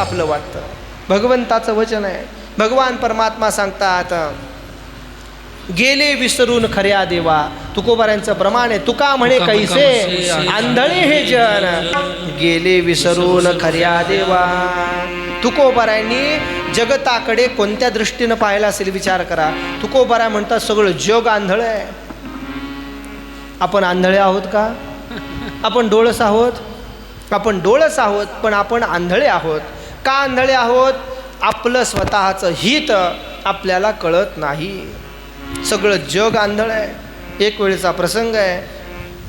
आपलं वाटतं. भगवंताचं वचन आहे. भगवान परमात्मा सांगतात, गेले विसरून खऱ्या देवा. तुकोबारांचं प्रमाण आहे. तुका म्हणे कैसे आंधळे हे जन, गेले विसरून खऱ्या देवा. तुकोबारांनी जगताकडे कोणत्या दृष्टीनं पाहिलं असेल विचार करा. तुकोबारा म्हणतात सगळं जग आंधळं आहे. आपण आंधळे आहोत का? आपण डोळस आहोत? आपण डोळस आहोत, पण आपण आंधळे आहोत. का आंधळे आहोत? आपलं स्वतःचं हित आपल्याला कळत नाही. सगळं जग आंधळं आहे. एक वेळेचा प्रसंग आहे.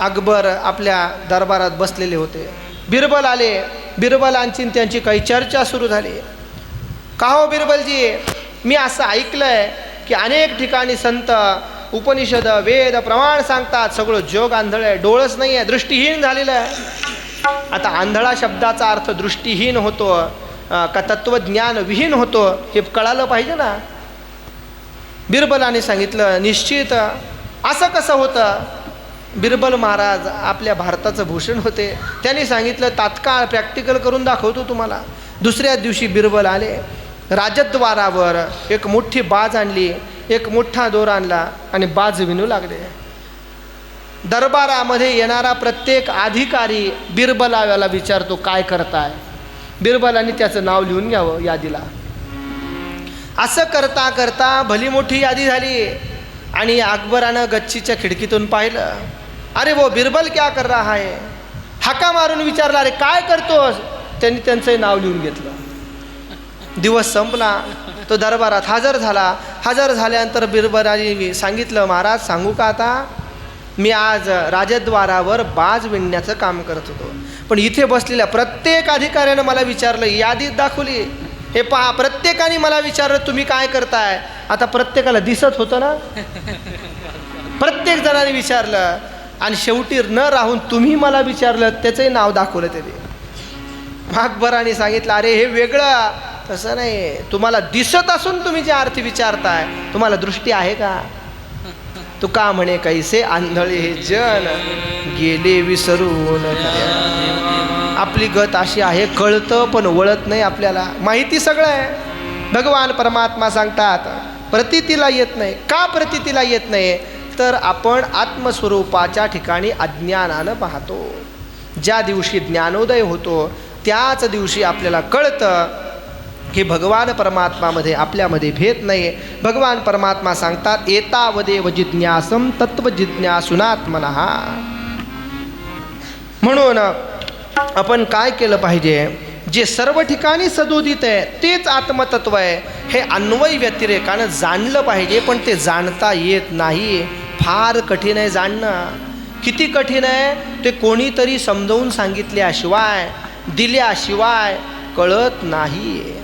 अकबर आपल्या दरबारात बसलेले होते. बिरबल आले. बिरबलांची त्यांची काही चर्चा सुरू झाली. का हो बिरबलजी, मी असं ऐकलं आहे की अनेक ठिकाणी संत उपनिषद वेद प्रमाण सांगतात सगळं जग आंधळं आहे, डोळस नाही आहे, दृष्टीहीन झालेलं आहे. आता आंधळा शब्दाचा अर्थ दृष्टीहीन होतो का तत्वज्ञान विहीन होतो हे कळालं पाहिजे ना. बिरबलाने सांगितलं, निश्चित असं कसं होतं? बिरबल महाराज आपल्या भारताचं भूषण होते. त्यांनी सांगितलं, तात्काळ प्रॅक्टिकल करून दाखवतो तुम्हाला. दुसऱ्या दिवशी बिरबल आले. राजद्वारावर एक मोठी बाज आणली, एक मोठा दोर आणला आणि बाज विणू लागले. दरबारामध्ये येणारा प्रत्येक अधिकारी बिरबलाला विचारतो, काय करताय? बिरबलांनी त्याचं नाव लिहून घ्यावं यादीला. असं करता करता भली मोठी यादी झाली आणि अकबरानं गच्चीच्या खिडकीतून पाहिलं. अरे वो बिरबल क्या कर रहा है? हाका मारून विचारला, अरे काय करतोस? त्यांनी त्यांचं नाव लिहून घेतलं. दिवस संपला. तो दरबारात हजर झाला. हजर झाल्यानंतर बिरबलांनी सांगितलं, महाराज सांगू का आता? मी आज राजद्वारावर बाज विणण्याचं काम करत होतो, पण इथे बसलेल्या प्रत्येक अधिकाऱ्यानं मला विचारलं, यादीत दाखवली, हे पहा प्रत्येकाने मला विचारलं तुम्ही काय करताय. आता प्रत्येकाला दिसत होतं ना, प्रत्येक जणांनी विचारलं आणि शेवटी न राहून तुम्ही मला विचारलं, त्याचंही नाव दाखवलं त्याने. अकबराने सांगितलं, अरे हे वेगळं, तसं नाही, तुम्हाला दिसत असून तुम्ही जे अर्थ विचारताय, तुम्हाला दृष्टी आहे का? तुका म्हणे कैसे आंधळे हे जन, गेले विसरून. आपली गत अशी आहे, कळतं पण वळत नाही आपल्याला. माहिती सगळं आहे. भगवान परमात्मा सांगतात प्रतीतीला येत नाही. का प्रतीतीला येत नाही? तर आपण आत्मस्वरूपाच्या ठिकाणी अज्ञानानं पाहतो. ज्या दिवशी ज्ञानोदय होतो त्याच दिवशी आपल्याला कळतं की भगवान परमात्मामध्ये आपल्यामध्ये भेद नाही. भगवान परमात्मा सांगतात, एतावदेव जिज्ञासम तत्वजिज्ञासूनात्मनः. म्हणून आपण काय केलं पाहिजे? जे सर्व ठिकाणी सदोदित आहे तेच आत्मतत्व आहे हे अन्वय व्यतिरेकानं जाणलं पाहिजे. पण ते जाणता येत नाही. फार कठीण आहे जाणणं. किती कठीण आहे ते कोणीतरी समजावून सांगितल्याशिवाय, दिल्याशिवाय कळत नाही.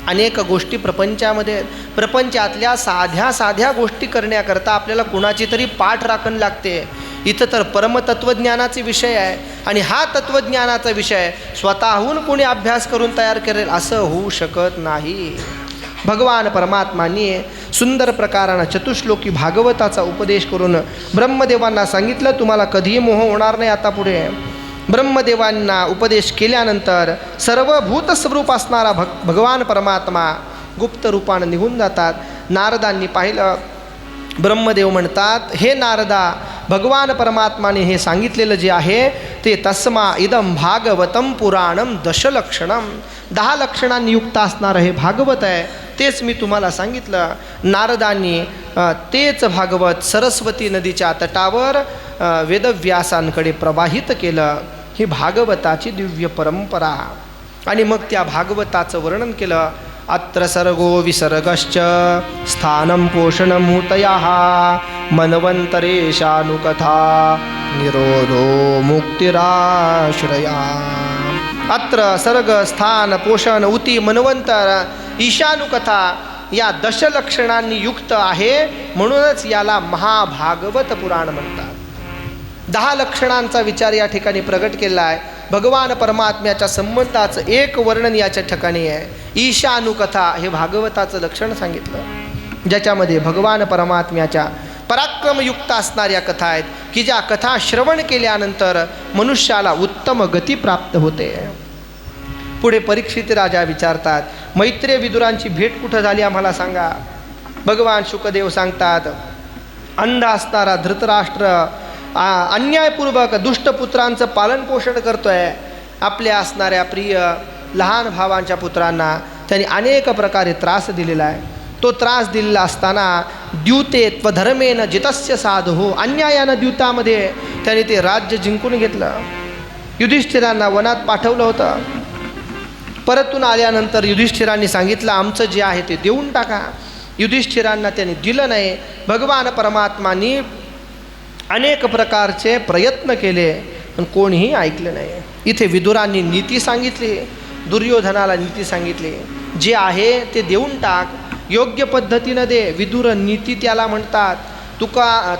अनेक गोष्टी प्रपंचामध्ये, प्रपंचातल्या साध्या साध्या गोष्टी करण्याकरता आपल्याला कुणाची तरी पाठ राखण लागते. इथं तर परमतत्वज्ञानाचे विषय आहे आणि हा तत्वज्ञानाचा विषय स्वतःहून कोणी अभ्यास करून तयार करेल असं होऊ शकत नाही. भगवान परमात्माने सुंदर प्रकारानं चतुश्लोकी भागवताचा उपदेश करून ब्रह्मदेवांना सांगितलं, तुम्हाला कधीही मोह होणार नाही आता पुढे. ब्रह्मदेवांना उपदेश केल्यानंतर सर्वभूत स्वरूप असणारा भगवान परमात्मा गुप्त रूपानं निघून जातात. नारदांनी पाहिलं. ब्रह्मदेव म्हणतात, हे नारदा, भगवान परमात्माने हे सांगितलेलं जे आहे ते तस्मा इदं भागवतम पुराणम दशलक्षणम, 10 लक्षणांनी युक्त असणारं हे भागवत आहे. तेच मी तुम्हाला सांगितलं. नारदांनी तेच भागवत सरस्वती नदीच्या तटावर वेदव्यासांकडे प्रवाहित केलं. ही भागवताची दिव्य परंपरा. आणि मग त्या भागवताचं वर्णन केलं. अत्र सर्गो विसर्गश्च स्थानं पोषणमूर्तयः मन्वन्तरेशानुकथा निरोधो मुक्तिराश्रया. अत्र सर्ग, स्थान, पोषण, उती, मनवंतर, ईशानुकथा या दशलक्षणांनी युक्त आहे. म्हणूनच याला महाभागवत पुराण म्हणतात. 10 लक्षणांचा विचार या ठिकाणी प्रगट केला आहे. भगवान परमात्म्याच्या संबंधाचं एक वर्णन याच्या ठिकाणी आहे. ईशानुकथा हे भागवताचं लक्षण सांगितलं, ज्याच्यामध्ये भगवान परमात्म्याच्या पराक्रमयुक्त असणाऱ्या कथा आहेत की ज्या कथा श्रवण केल्यानंतर मनुष्याला उत्तम गती प्राप्त होते. पुढे परीक्षित राजा विचारतात, मैत्रेय विदुरांची भेट कुठं झाली आम्हाला सांगा. भगवान शुकदेव सांगतात, अंध असणारा धृतराष्ट्र अन्यायपूर्वक दुष्टपुत्रांचं पालनपोषण करतोय. आपल्या असणाऱ्या प्रिय लहान भावांच्या पुत्रांना त्यांनी अनेक प्रकारे त्रास दिलेला आहे. तो त्रास दिलेला असताना द्यूते त्वधर्मेन जितस्य साधू, अन्यायानं द्यूतामध्ये त्यांनी ते राज्य जिंकून घेतलं. युधिष्ठिरांना वनात पाठवलं होतं. परतून आल्यानंतर युधिष्ठिरांनी सांगितलं, आमचं जे आहे ते देऊन टाका. युधिष्ठिरांना त्यांनी दिलं नाही. भगवान परमात्मानी अनेक प्रकारचे प्रयत्न केले पण कोणीही ऐकलं नाही. इथे विदुरांनी नीती सांगितली, दुर्योधनाला नीती सांगितली, जे आहे ते देऊन टाक, योग्य पद्धतीनं दे. विदुर नीती त्याला म्हणतात.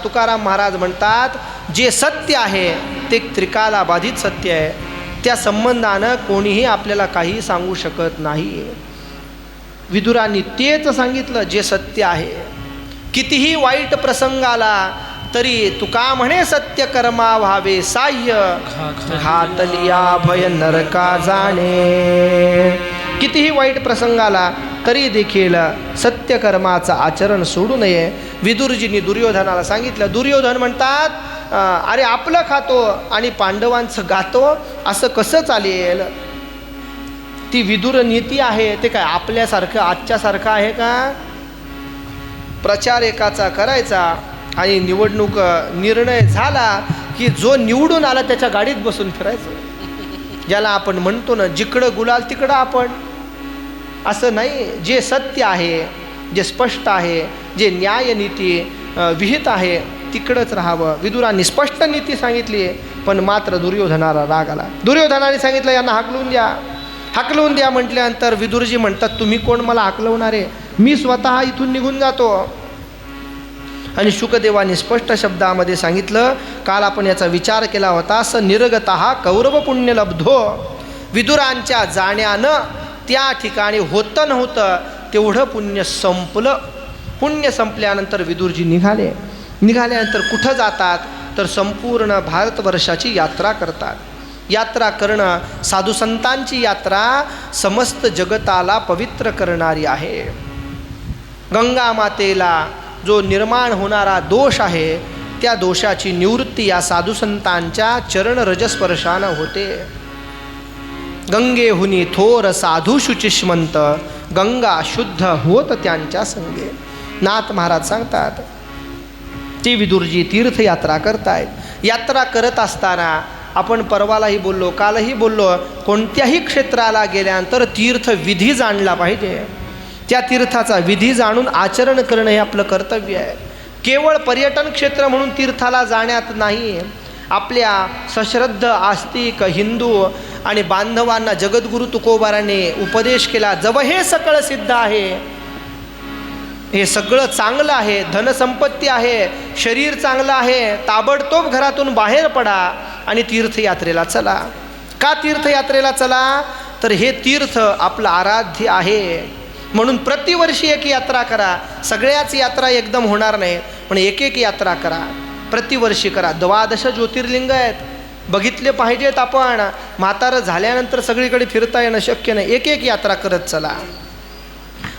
तुकाराम महाराज म्हणतात, जे सत्य आहे ते त्रिकालाबाधित सत्य आहे. त्या संबंधानं कोणीही आपल्याला काही सांगू शकत नाही. विदुरांनी तेच सांगितलं जे सत्य आहे. कितीही वाईट प्रसंग आला तरी तुका म्हणे सत्य कर्मा व्हावे साह्य, घातलिया भय नरका जाणे. कितीही वाईट प्रसंग आला तरी देखील सत्यकर्माचं आचरण सोडू नये. विदुरजींनी दुर्योधनाला सांगितलं. दुर्योधन म्हणतात, अरे आपलं खातो आणि पांडवांचं गातो, असं कसं चालेल. ती विदुर नीती आहे ते काय आपल्यासारखं आजच्यासारखं आहे का. प्रचार एकाचा करायचा आणि निवडणूक निर्णय झाला की जो निवडून आला त्याच्या गाडीत बसून फिरायचं. ज्याला आपण म्हणतो ना, जिकडं गुलाल तिकडं आपण. असं नाही. जे सत्य आहे, जे स्पष्ट आहे, जे न्यायनीती विहित आहे तिकडंच राहावं. विदुरांनी स्पष्ट नीती सांगितली पण मात्र दुर्योधनाला राग आला. दुर्योधनाने सांगितलं, यांना हाकलून द्या. हाकलवून द्या म्हटल्यानंतर विदुरजी म्हणतात, तुम्ही कोण मला हाकलवणार आहे, मी स्वतः इथून निघून जातो. आणि शुकदेवाने स्पष्ट शब्दामध्ये सांगितलं, काल आपण याचा विचार केला होता, स निर्गतः कौरव पुण्य लब्धो. विदुरांच्या जाण्यानं त्या ठिकाणी होतं नव्हतं तेवढं पुण्य संपलं. पुण्य संपल्यानंतर विदुरजी निघाल्यानंतर कुठं जातात तर संपूर्ण भारतवर्षाची यात्रा करतात. यात्रा करणं, साधुसंतांची यात्रा समस्त जगताला पवित्र करणारी आहे. गंगा मातेला जो निर्माण होणारा दोष आहे त्या दोषाची निवृत्ती या साधुसंतांच्या चरण रजस्पर्शानं होते. गंगेहुनी थोर साधू शुचिष्मंत, गंगा शुद्ध होत त्यांच्या संगे. नाथ महाराज सांगतात, ती विदुरजी तीर्थयात्रा करतायत. यात्रा करत असताना आपण परवालाही बोललो, कालही बोललो, कोणत्याही क्षेत्राला गेल्यानंतर तीर्थविधी जाणला पाहिजे. त्या तीर्थाचा विधी जाणून आचरण करणं हे आपलं कर्तव्य आहे. केवळ पर्यटन क्षेत्र म्हणून तीर्थाला जाण्यात नाही. आपल्या सश्रद्ध आस्तिक हिंदू आणि बांधवांना जगद्गुरु तुकोबाराने उपदेश केला, जव हे सगळं सिद्ध आहे, हे सगळं चांगलं आहे, धनसंपत्ती आहे, शरीर चांगलं आहे, ताबडतोब घरातून बाहेर पडा आणि तीर्थयात्रेला चला. का तीर्थयात्रेला चला तर हे तीर्थ आपलं आराध्य आहे. म्हणून प्रतिवर्षी एक यात्रा करा. सगळ्याच यात्रा एकदम होणार नाही पण एक एक यात्रा करा, प्रतिवर्षी करा. 12 ज्योतिर्लिंग आहेत, बघितले पाहिजेत आपण. म्हातारं झाल्यानंतर सगळीकडे फिरता येणं शक्य नाही. एक एक यात्रा करत चला.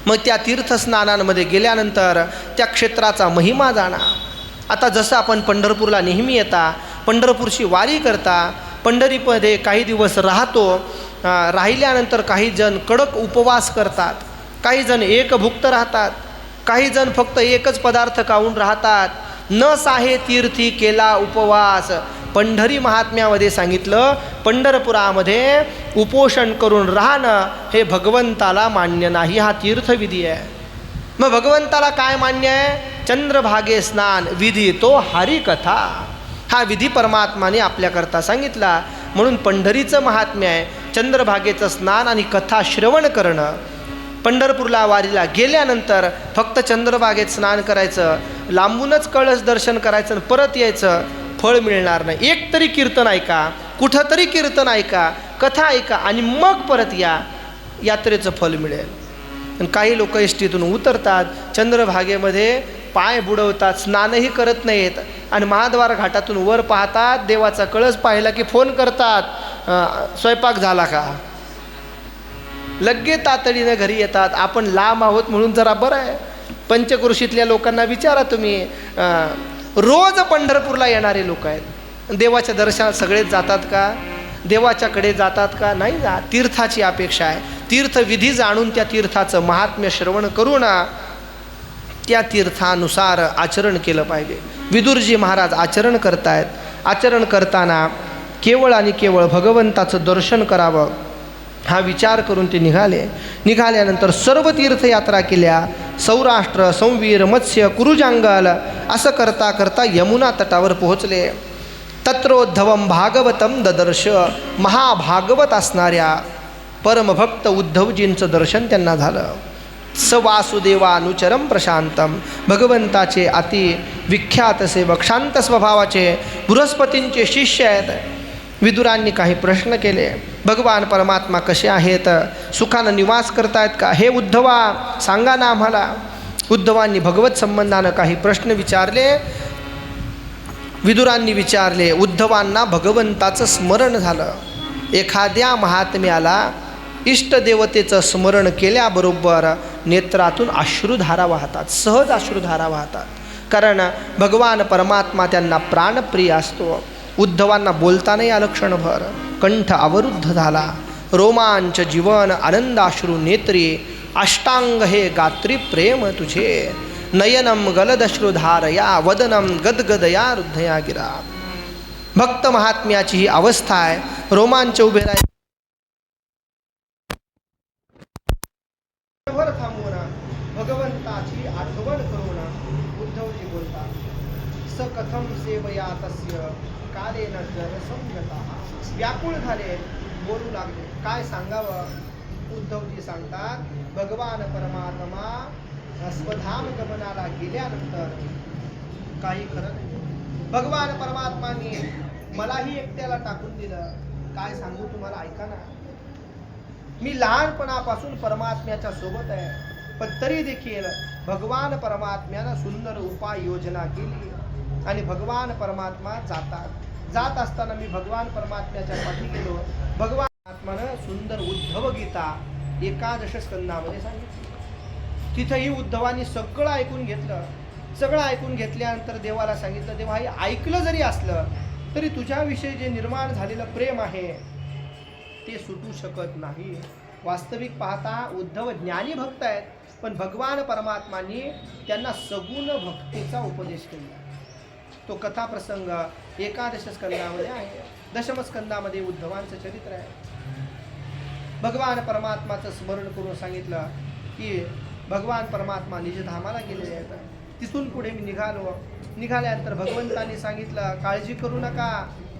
मग त्या तीर्थस्नानांमध्ये गेल्यानंतर त्या क्षेत्राचा महिमा जाणा. आता जसं आपण पंढरपूरला नेहमी येता, पंढरपूरची वारी करता, पंढरीमध्ये काही दिवस राहतो. राहिल्यानंतर काही जण कडक उपवास करतात, काही जण एकभुक्त राहतात, काही जण फक्त एकच पदार्थ खाऊन राहतात. न साहे तीर्थी केला उपवास. पंढरी महात्म्यामध्ये सांगितलं, पंढरपुरामध्ये उपोषण करून राहणं हे भगवंताला मान्य नाही. हा तीर्थविधी आहे. मग भगवंताला काय मान्य आहे? चंद्रभागे स्नान विधी तो हरिकथा. हा विधी परमात्माने आपल्याकरता सांगितला. म्हणून पंढरीचं महात्म्य आहे चंद्रभागेचं स्नान आणि कथा श्रवण करणं. पंढरपूरला वारीला गेल्यानंतर फक्त चंद्रभागेत स्नान करायचं, लांबूनच कळस दर्शन करायचं आणि परत यायचं, फळ मिळणार नाही. एक तरी कीर्तन ऐका, कुठंतरी कीर्तन ऐका, कथा ऐका आणि मग परत या, यात्रेचं फल मिळेल. आणि काही लोक एसटीतून उतरतात, चंद्रभागेमध्ये पाय बुडवतात, स्नानही करत नाहीत आणि महाद्वार घाटातून वर पाहतात, देवाचा कळस पाहिला की फोन करतात, स्वयंपाक झाला का. लग्गे तातडीनं घरी येतात. आपण लांब आहोत म्हणून जरा बरं आहे. पंचक्रोशीतल्या लोकांना विचारा तुम्ही, रोज पंढरपूरला येणारे लोक आहेत, देवाच्या दर्शनात सगळेच जातात का? देवाच्याकडे जातात का? नाही जात. तीर्थाची अपेक्षा आहे. तीर्थविधी जाणून त्या तीर्थाचं महात्म्य श्रवण करून त्या तीर्थानुसार आचरण केलं पाहिजे. विदुरजी महाराज आचरण करतायत. आचरण करताना केवळ आणि केवळ भगवंताचं दर्शन करावं हा विचार करून ते निघाल्यानंतर सर्व तीर्थयात्रा केल्या. सौराष्ट्र, संवीर, मत्स्य, कुरुजांगल असं करता करता यमुना तटावर पोहोचले. तत्रोद्धवम भागवतम ददर्श. महाभागवत असणाऱ्या परमभक्त उद्धवजींचं दर्शन त्यांना झालं. स वासुदेवानुचरम प्रशांतम. भगवंताचे अति विख्यात सेवक, शांत स्वभावाचे, बृहस्पतींचे शिष्य आहेत. विदुरांनी काही प्रश्न केले. भगवान परमात्मा कसे आहेत? सुखानं निवास करतायत का? हे उद्धवा सांगा ना आम्हाला. उद्धवांनी भगवत संबंधानं काही प्रश्न विचारले. विदुरांनी विचारले. उद्धवांना भगवंताचं स्मरण झालं. एखाद्या महात्म्याला इष्टदेवतेचं स्मरण केल्याबरोबर नेत्रातून अश्रुधारा वाहतात, सहज अश्रुधारा वाहतात. कारण भगवान परमात्मा त्यांना प्राणप्रिय असतो. उद्धवांना बोलता नाही आलं क्षणभर. कंठ अवरुद्ध झाला. रोमांच जीवन आनंदाश्रू नेत्री. अष्टांग हे गात्री प्रेम तुझे. नयनम गलदश्रुधारया वदनम गदगदया रुद्धया गिरा. भक्त महात्म्याची ही अवस्था आहे. रोमांच उभे राहिले. थांबवून भगवंताची आठवण करून उद्धवजी बोलतात. स कथम सेवया तस्य कालेन जन संगता. व्याकुळ झाले, बोलू लागले. काय सांगावं? उद्धवजी सांगतात, भगवान परमात्मा स्वधाम गमनाला गेल्यानंतर काही खरं नाही. भगवान परमात्माने मलाही एकट्याला टाकून दिलं. काय सांगू तुम्हाला, ऐका ना. मी लहानपणापासून परमात्म्याच्या सोबत आहे, पण तरी देखील भगवान परमात्म्यानं सुंदर उपाययोजना केली आणि भगवान परमात्मा जात असताना मी भगवान परमात्म्याच्या पाठी गेलो. भगवान परमात्म्यानं सुंदर उद्धव गीता 11 स्कंदामध्ये सांगितली. तिथंही उद्धवानी सगळं ऐकून घेतलं. सगळं ऐकून घेतल्यानंतर देवाला सांगितलं, देवा हे ऐकलं जरी असलं तरी तुझ्याविषयी जे निर्माण झालेलं प्रेम आहे ते सुटू शकत नाही. वास्तविक पाहता उद्धव ज्ञानी भक्त आहेत, पण भगवान परमात्माने त्यांना सगुण भक्तीचा उपदेश केला. तो कथा प्रसंग 11 स्कंदामध्ये आहे. 10 स्कंदामध्ये उद्धवांचं चरित्र आहे. भगवान परमात्माचं स्मरण करून सांगितलं की भगवान परमात्मा निजधामाला गेलेले आहेत. तिथून पुढे मी निघाल्यानंतर भगवंतांनी सांगितलं, काळजी करू नका,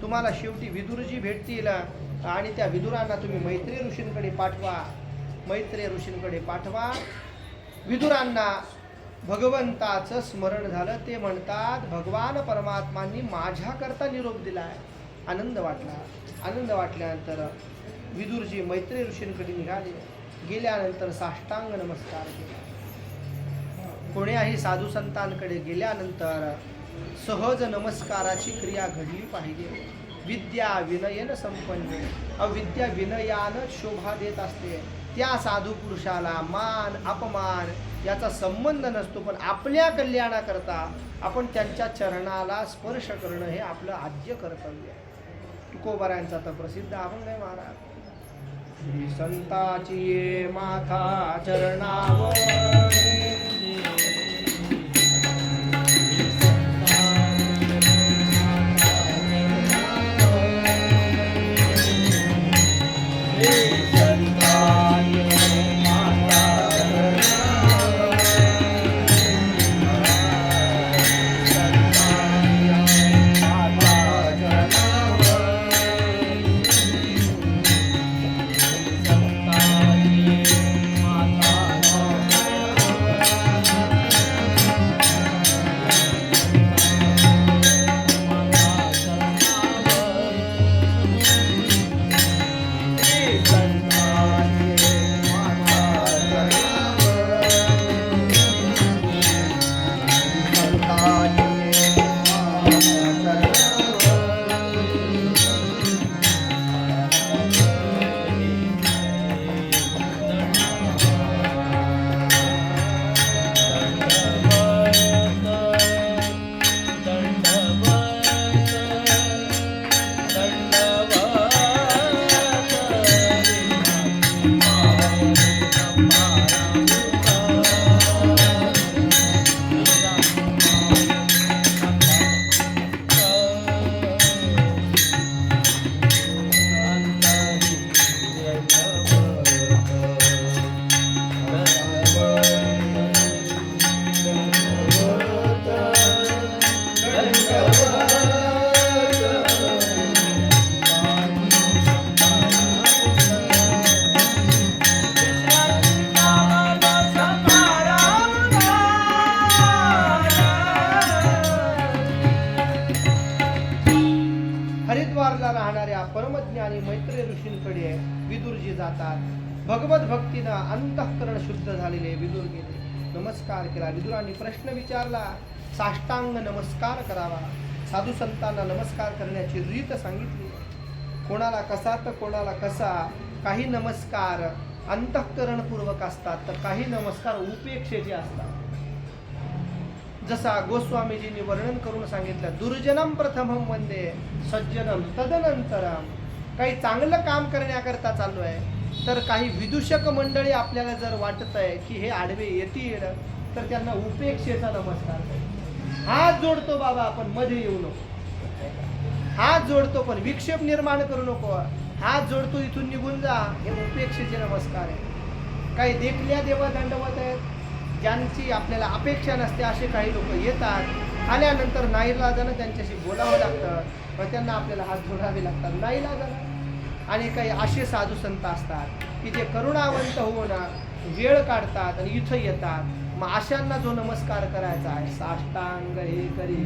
तुम्हाला शेवटी विदुरजी भेटतील आणि त्या विदुरांना तुम्ही मैत्रेय ऋषींकडे पाठवा. विदुरांना भगवंताचं स्मरण झालं. ते म्हणतात, भगवान परमात्मांनी माझ्याकरता निरोप दिलाय. आनंद वाटल्यानंतर विदुरजी मैत्रेय ऋषींकडे निघाले. गेल्यानंतर साष्टांग नमस्कार केला. कोण्याही साधू संतांकडे गेल्यानंतर सहज नमस्काराची क्रिया घडली पाहिजे. विद्या विनयन संपन्न. अविद्या विनयानं शोभा देत असते. त्या साधू पुरुषाला मान अपमान याचा संबंध नसतो, पण आपल्या कल्याणाकरता आपण त्यांच्या चरणाला स्पर्श करणं हे आपलं आद्य कर्तव्य आहे. तुकोबारायांचा तर प्रसिद्ध अभंग आहे महाराज. श्री संताची ये माथा चरणावर. ठिकाणी मैत्रेय ऋषींकडे विदुरजी जातात. भगवत भक्तीनं अंतःकरण शुद्ध झालेले विदुर गेले, नमस्कार केला. विदुरांनी प्रश्न विचारला, साष्टांग नमस्कार करावा. साधू संतांना नमस्कार करण्याची रीत सांगितली, कोणाला कसा तर कोणाला कसा. काही नमस्कार अंतःकरणपूर्वक असतात तर काही नमस्कार उपेक्षेचे असतात. जसा गोस्वामीजींनी वर्णन करून सांगितलं, दुर्जनम प्रथमम वंदे सज्जनम तदनंतरम. काही चांगलं काम करण्याकरता चाललो आहे तर काही विदूषक मंडळी आपल्याला जर वाटत आहे की हे आडवे येतील तर त्यांना उपेक्षेचा नमस्कार कर. हात जोडतो बाबा, आपण मध्ये येऊ नको. हात जोडतो पण विक्षेप निर्माण करू नको. हात जोडतो इथून निघून जा, हे उपेक्षेचे नमस्कार आहे. काही देखल्या देवा दंडवत आहेत, ज्यांची आपल्याला अपेक्षा नसते असे काही लोक येतात. आल्यानंतर नाईलाजानं त्यांच्याशी बोलावं लागतं, मग त्यांना आपल्याला हात जोडावे लागतात नाईलाजानं. आणि काही असे साधू संत असतात की जे करुणावंत होऊन वेळ काढतात आणि इथं येतात. मग अशांना जो नमस्कार करायचा आहे, साष्टांग हे करी,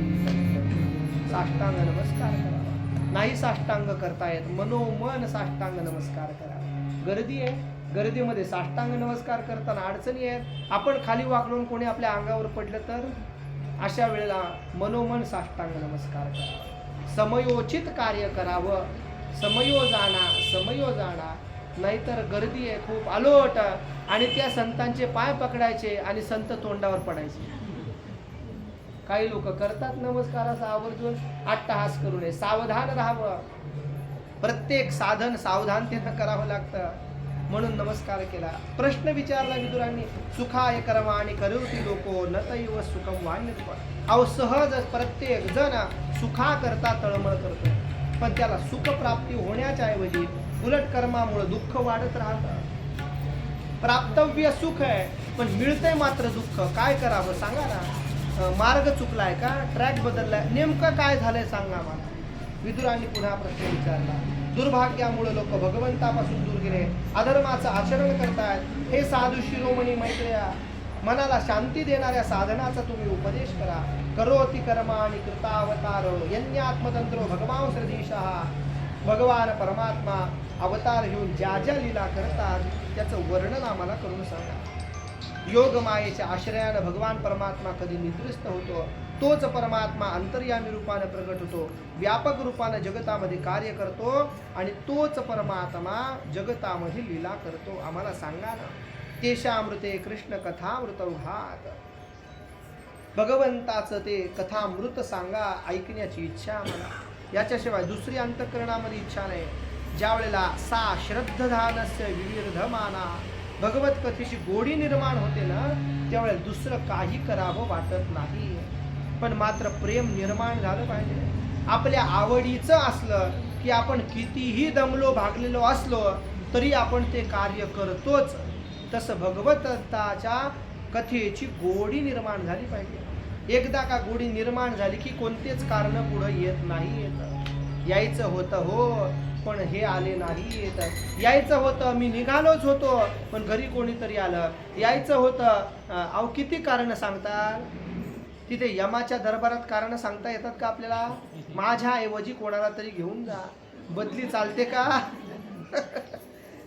साष्टांग नमस्कार करावा. नाही साष्टांग करतायत, मनोमन साष्टांग नमस्कार करावा. गर्दी आहे, गर्दीमध्ये साष्टांग नमस्कार करताना अडचणी आहेत. आपण खाली वाकलून कोणी आपल्या अंगावर पडलं तर अशा वेळेला मनोमन साष्टांग नमस्कार करावा. समयोचित कार्य करावं, समयोजाना. नाहीतर गर्दी आहे खूप अलोट आणि त्या संतांचे पाय पकडायचे आणि संत तोंडावर पडायचे. काही लोक करतात नमस्कार असा आवर्जून, अट्टहास करू नये, सावधान राहावं. प्रत्येक साधन सावधानतेनं करावं लागतं. म्हणून नमस्कार केला. प्रश्न विचारला विदुरांनी, सुखाय कर्माणि करोति लोको न तैव सुखम वान्यते. अहो सहज प्रत्येक जण सुखा करता तळमळ करतो, पण त्याला सुख प्राप्ती होण्याच्या ऐवजी उलट कर्मामुळे दुःख वाढत राहतं. प्राप्तव्य सुख आहे पण मिळतंय मात्र दुःख. काय करावं सांगा ना. मार्ग चुकलाय का, ट्रॅक बदललाय, नेमकं काय झालंय सांगा मला. विदुरांनी पुन्हा प्रश्न विचारला. दुर्भाग्यामुळे लोक भगवंतापासून दूर गेले, अधर्माचं आचरण करतायत. हे साधू शिरोमणी मैत्रेया, मनाला शांती देणाऱ्या साधनाचा तुम्ही उपदेश करा. करोति कर्माणि कृतावतारो यज्ञात्मतंत्रो भगवान श्रीशः. भगवान परमात्मा अवतार घेऊन ज्या ज्या लीला करतात त्याचं वर्णन आम्हाला करून सांगा. योग मायेच्या आश्रयानं भगवान परमात्मा कधी निद्रिस्त होतो, तोच परमात्मा अंतर्यामी रूपाने प्रगट होतो, व्यापक रूपाने जगतामध्ये कार्य करतो आणि तोच परमात्मा जगतामध्ये लीला करतो. आम्हाला सांगा ना. तेशामृते कृष्ण कथामृत उघात. भगवंताचं ते कथामृत सांगा, ऐकण्याची इच्छा आम्हाला. याच्याशिवाय दुसरी अंतःकरणामध्ये इच्छा नाही. ज्या वेळेला सा श्रद्धधानस्य विविर्धमाना, भगवत कथेची गोडी निर्माण होते ना, त्यावेळेला दुसरं काही करावं वाटत नाही. पण मात्र प्रेम निर्माण झालं पाहिजे. आपल्या आवडीचं असलं की आपण कितीही दमलो भागलेलो असलो तरी आपण ते कार्य करतोच. तसं भगवंताच्या कथेची गोडी निर्माण झाली पाहिजे. एकदा का गोडी निर्माण झाली की कोणतेच कारण पुढे येत नाही. यायचं होतं हो, पण हे आले नाही. यायचं होतं, मी निघालोच होतो, पण घरी कोणीतरी आलं. यायचं होतं, अहो किती कारण सांगतात. तिथे यमाच्या दरबारात कारण सांगता येतात का आपल्याला. माझ्या ऐवजी कोणाला तरी घेऊन जा. बदली चालते का.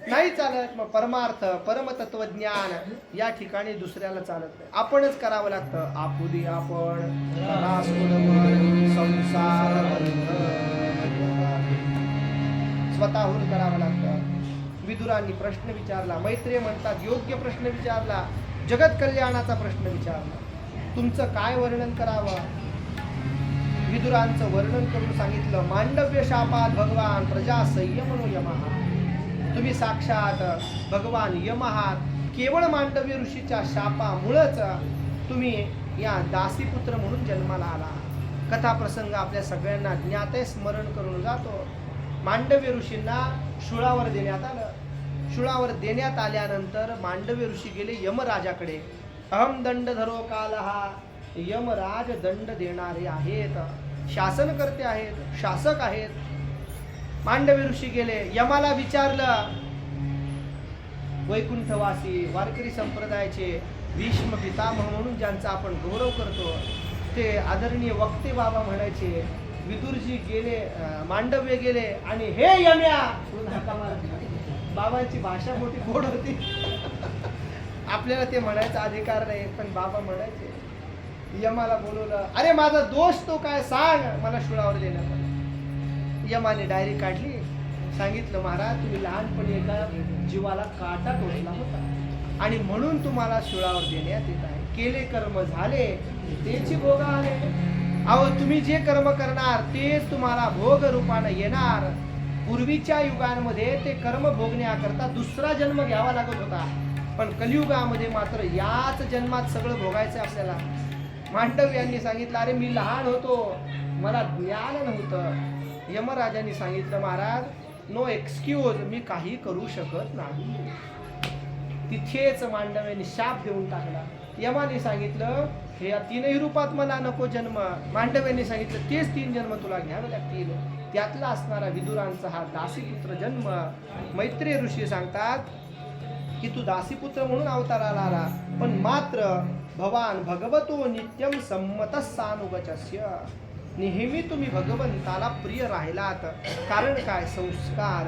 नाही चालत. मग परमार्थ परमतत्वज्ञान या ठिकाणी दुसऱ्याला चालत नाही, आपणच करावं लागतं. आपुली आपण संसार स्वतःहून करावं लागतं. विदुरांनी प्रश्न विचारला. मैत्रेय म्हणतात योग्य प्रश्न विचारला, जगत कल्याणाचा प्रश्न विचारला. तुमचं काय वर्णन करावं. विदुरांचं वर्णन करून सांगितलं. मांडव्य शापात भगवान प्रजा संयमनो यमः. तुम्ही साक्षात भगवान यम आहात. केवळ मांडव्य ऋषीच्या शापामुळेच तुम्ही या दासीपुत्र म्हणून जन्माला आला. कथाप्रसंग आपल्या सगळ्यांना ज्ञात आहे, स्मरण करून जातो. मांडव्य ऋषींना शूळावर देण्यात आलं. शूळावर देण्यात आल्यानंतर मांडव्य ऋषी गेले यमराजाकडे. अहम दंडधरो कालहा. यमराज दंड देणारे आहेत, शासनकर्ते आहेत, शासक आहेत. मांडव्य ऋषी गेले, यमाला विचारलं. वैकुंठवासी वारकरी संप्रदायाचे भीष्म पितामह म्हणून ज्यांचा आपण गौरव करतो ते आदरणीय वक्ते बाबा म्हणायचे, विदुरजी गेले, मांडव्य गेले आणि हे यम्या म्हणून हाका मारला. बाबांची भाषा मोठी गोड होती. आपल्याला ते म्हणायचा अधिकार नाही, पण बाबा म्हणायचे. यमाला बोलवलं, अरे माझा दोष तो काय सांग, मला शुळावर देण्यात आलं. यमाने डायरी काढली, सांगितलं महाराज तुम्ही लहानपणी एका जीवाला काटा टोचला होता आणि म्हणून तुम्हाला शुळावर देण्यात येत आहे. केले कर्म झाले तेची भोग आले. अहो तुम्ही जे कर्म करणार तेच तुम्हाला भोग रूपानं येणार. पूर्वीच्या युगांमध्ये ते कर्म भोगण्याकरता दुसरा जन्म घ्यावा लागत होता, पण कलियुगामध्ये मात्र याच जन्मात सगळं भोगायचं आपल्याला. मांडव यांनी सांगितलं, अरे मी लहान होतो, मला ज्ञान नव्हतं. यमराजांनी सांगितलं, महाराज नो एक्सक्यूज, मी काही करू शकत नाही. तिथेच मांडव्यांनी शाप देऊन टाकला. यमाने सांगितलं, हे या तीनही रूपात मला नको जन्म. मांडव्यांनी सांगितलं, तेच 3 जन्म तुला घ्यावे लागतील. त्यातला असणारा विदुरांचा हा दासीपुत्र जन्म. मैत्रेय ऋषी सांगतात की तू दासीपुत्र म्हणून अवताराला आला, पण मात्र भवान भगवतो नित्यम संमतस्सानुगचस्य. नेहमी तुम्ही भगवंताला प्रिय राहिलात. कारण काय? संस्कार.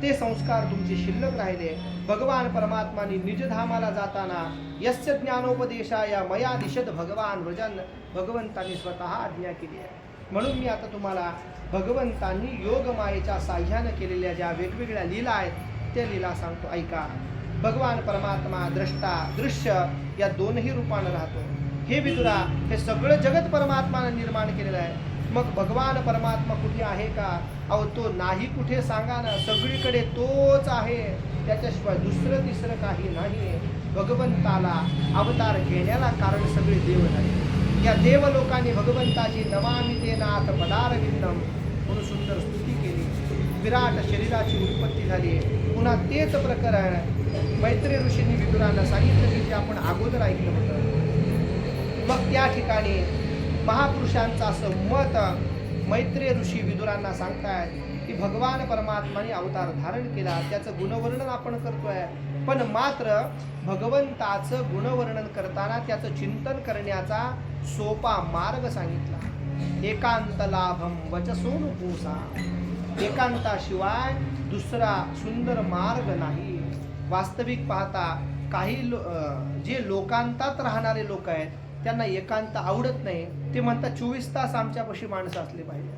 ते संस्कार तुमचे शिल्लक राहिले. भगवान परमात्माने निजधामाला जाताना यस्य ज्ञानोपदेशाया मया दिशत भगवान व्रजन, भगवंतांनी स्वतः आज्ञा केली आहे. म्हणून मी आता तुम्हाला भगवंतांनी योगमायेच्या साह्यानं केलेल्या ज्या वेगवेगळ्या लीला आहेत त्या लीला सांगतो, ऐका. भगवान परमात्मा द्रष्टा दृश्य या दोनही रूपानं राहतो. हे विदुरा, हे सगळं जगत परमात्मानं निर्माण केलेलं आहे. मग भगवान परमात्मा कुठे आहे का? अहो तो नाही कुठे सांगा ना. सगळीकडे तोच आहे, त्याच्याशिवाय दुसरं तिसरं काही नाही. भगवंताला अवतार घेण्याला कारण सगळे देव झाले. या देव लोकांनी भगवंताची नमामि ते नाथ पदारविंदम म्हणून सुंदर स्तुती केली. विराट शरीराची उत्पत्ती झाली. पुन्हा तेच प्रकरण मैत्रेय ऋषींनी विदुरांना सांगितलं की जे आपण अगोदर ऐकलं होतं. मग त्या ठिकाणी महापुरुषांचं असं मत मैत्रेय ऋषी विदुरांना सांगतायत की भगवान परमात्माने अवतार धारण केला, त्याचं गुणवर्णन आपण करतोय, पण मात्र भगवंताचं गुणवर्णन करताना त्याचं चिंतन करण्याचा सोपा मार्ग सांगितला. एकांत लाभम वचसोनुपूसा. एकांताशिवाय दुसरा सुंदर मार्ग नाही. वास्तविक पाहता काही जे लोकांतात राहणारे लोक आहेत त्यांना एकांत आवडत नाही. ते म्हणतात 24 तास आमच्यापाशी माणसं असले पाहिजे.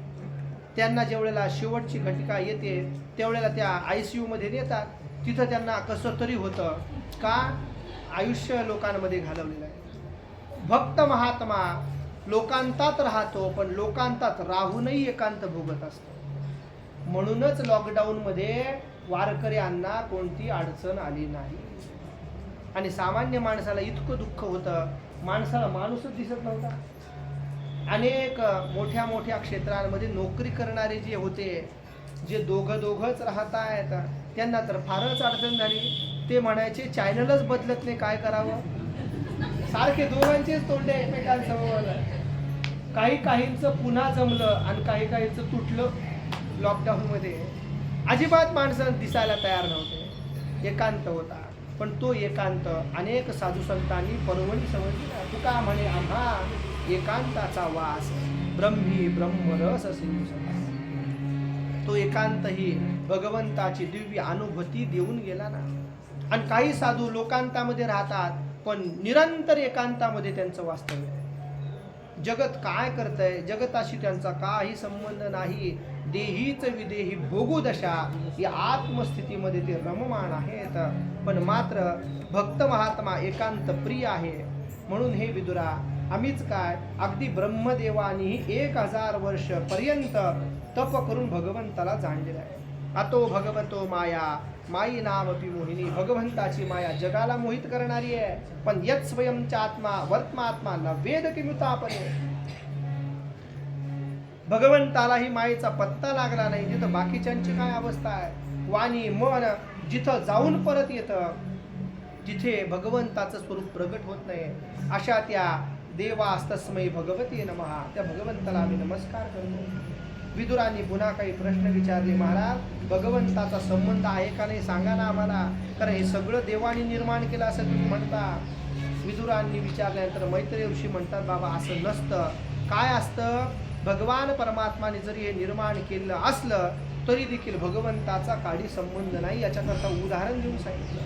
त्यांना ज्यावेळेला शेवटची घटिका येते त्यावेळेला त्या ICU मध्ये नेतात. तिथं त्यांना कसं तरी होतं का आयुष्य लोकांमध्ये घालवलेलं आहे. भक्त महात्मा लोकांतात राहतो, पण लोकांतात राहूनही एकांत भोगत असतो. म्हणूनच लॉकडाऊनमध्ये वारकऱ्यांना कोणती अडचण आली नाही. आणि सामान्य माणसाला इतकं दुःख होतं, माणसाला माणूसच दिसत नव्हता. अनेक मोठ्या मोठ्या क्षेत्रांमध्ये नोकरी करणारे जे होते, जे दोघंच राहत आहेत, त्यांना तर फारच अडचण झाली. ते म्हणायचे चॅनलच बदलत नाही, काय करावं. सारखे दोघांचेच तोंडे एकमेकांसमोर. काहींचं पुन्हा जमलं आणि काहींचं तुटलं. लॉकडाऊनमध्ये अजिबात माणसं दिसायला तयार नव्हते. एकांत होता, पण तो एकांत अनेक साधू संतांनी पर्वणी समजला. तुका म्हणे आम्हा एकांताचा वास, ब्रह्मी ब्रह्मरस सिंधू सदा. तो एकांत ही भगवंताची दिव्य अनुभूती देऊन गेला ना. आणि काही साधू लोकांतामध्ये राहतात, पण निरंतर एकांतामध्ये त्यांचं वास्तव्य आहे. जगत काय करतंय, जगताशी त्यांचा काही संबंध नाही. देहीच विदेही भोगू दशा या आत्मस्थितीमध्ये ते रममाण आहेत. पण मात्र भक्त महात्मा एकांत प्रिय आहे. म्हणून हे विदुरा, आम्हीच काय, अगदी ब्रह्मदेवानीही 1000 वर्ष पर्यंत तप करून भगवंताला जाणलेलं आहे. अतो भगवतो माया माई नामपी मोहिनी. भगवंताची माया जगाला मोहित करणारी आहे, पण यत स्वयंचा आत्मा वर्तमात्मा न वेद किमुतापने. भगवंतालाही मायेचा पत्ता लागला नाही. तिथं बाकीच्यांची काय अवस्था आहे. वाणी मन जिथं जाऊन परत येतं, जिथे भगवंताचं स्वरूप प्रगट होत नाही, अशा त्या देवास्तस्मै भगवते नमः, त्या भगवंताला आम्ही नमस्कार करतो. विदुरांनी पुन्हा काही प्रश्न विचारले. महाराज भगवंताचा संबंध आहे का नाही सांगा ना आम्हाला, कारण हे सगळं देवाने निर्माण केलं असं तुम्ही म्हणता. विदुरांनी विचारल्यानंतर मैत्रेय ऋषी म्हणतात, बाबा असं नसतं. काय असतं, भगवान परमात्माने जरी हे निर्माण केलं असलं तरी देखील भगवंताचा काडी संबंध नाही. याच्याकरता उदाहरण देऊन सांगितलं.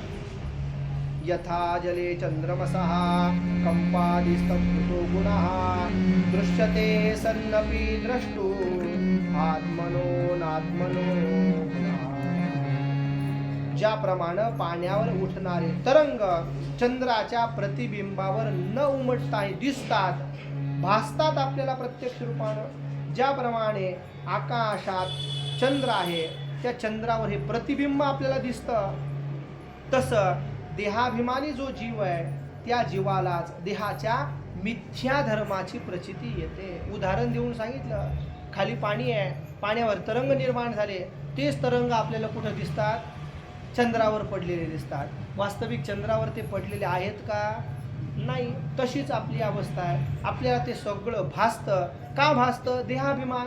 यथा जले चंद्रमसः कंपादिस्तत्कृतो गुणः दृश्यते सन्नपि द्रष्टु आत्मनो नात्मनो गुणः. ज्याप्रमाणे पाण्यावर उठणारे तरंग चंद्राच्या प्रतिबिंबावर न उमटताही दिसतात, भासतात आपल्याला प्रत्यक्ष रूपानं, ज्याप्रमाणे आकाशात चंद्र आहे त्या चंद्रावर हे प्रतिबिंब आपल्याला दिसतं, तसं देहाभिमानी जो जीव आहे त्या जीवालाच देहाच्या मिथ्या धर्माची प्रचिती येते. उदाहरण देऊन सांगितलं. खाली पाणी आहे, पाण्यावर तरंग निर्माण झाले, तेच तरंग आपल्याला कुठं दिसतात? चंद्रावर पडलेले दिसतात. वास्तविक चंद्रावर ते पडलेले आहेत का? नाही. तशीच आपली अवस्था आहे. आपल्याला ते सगळं भासतं. का भासतं? देहाभिमान,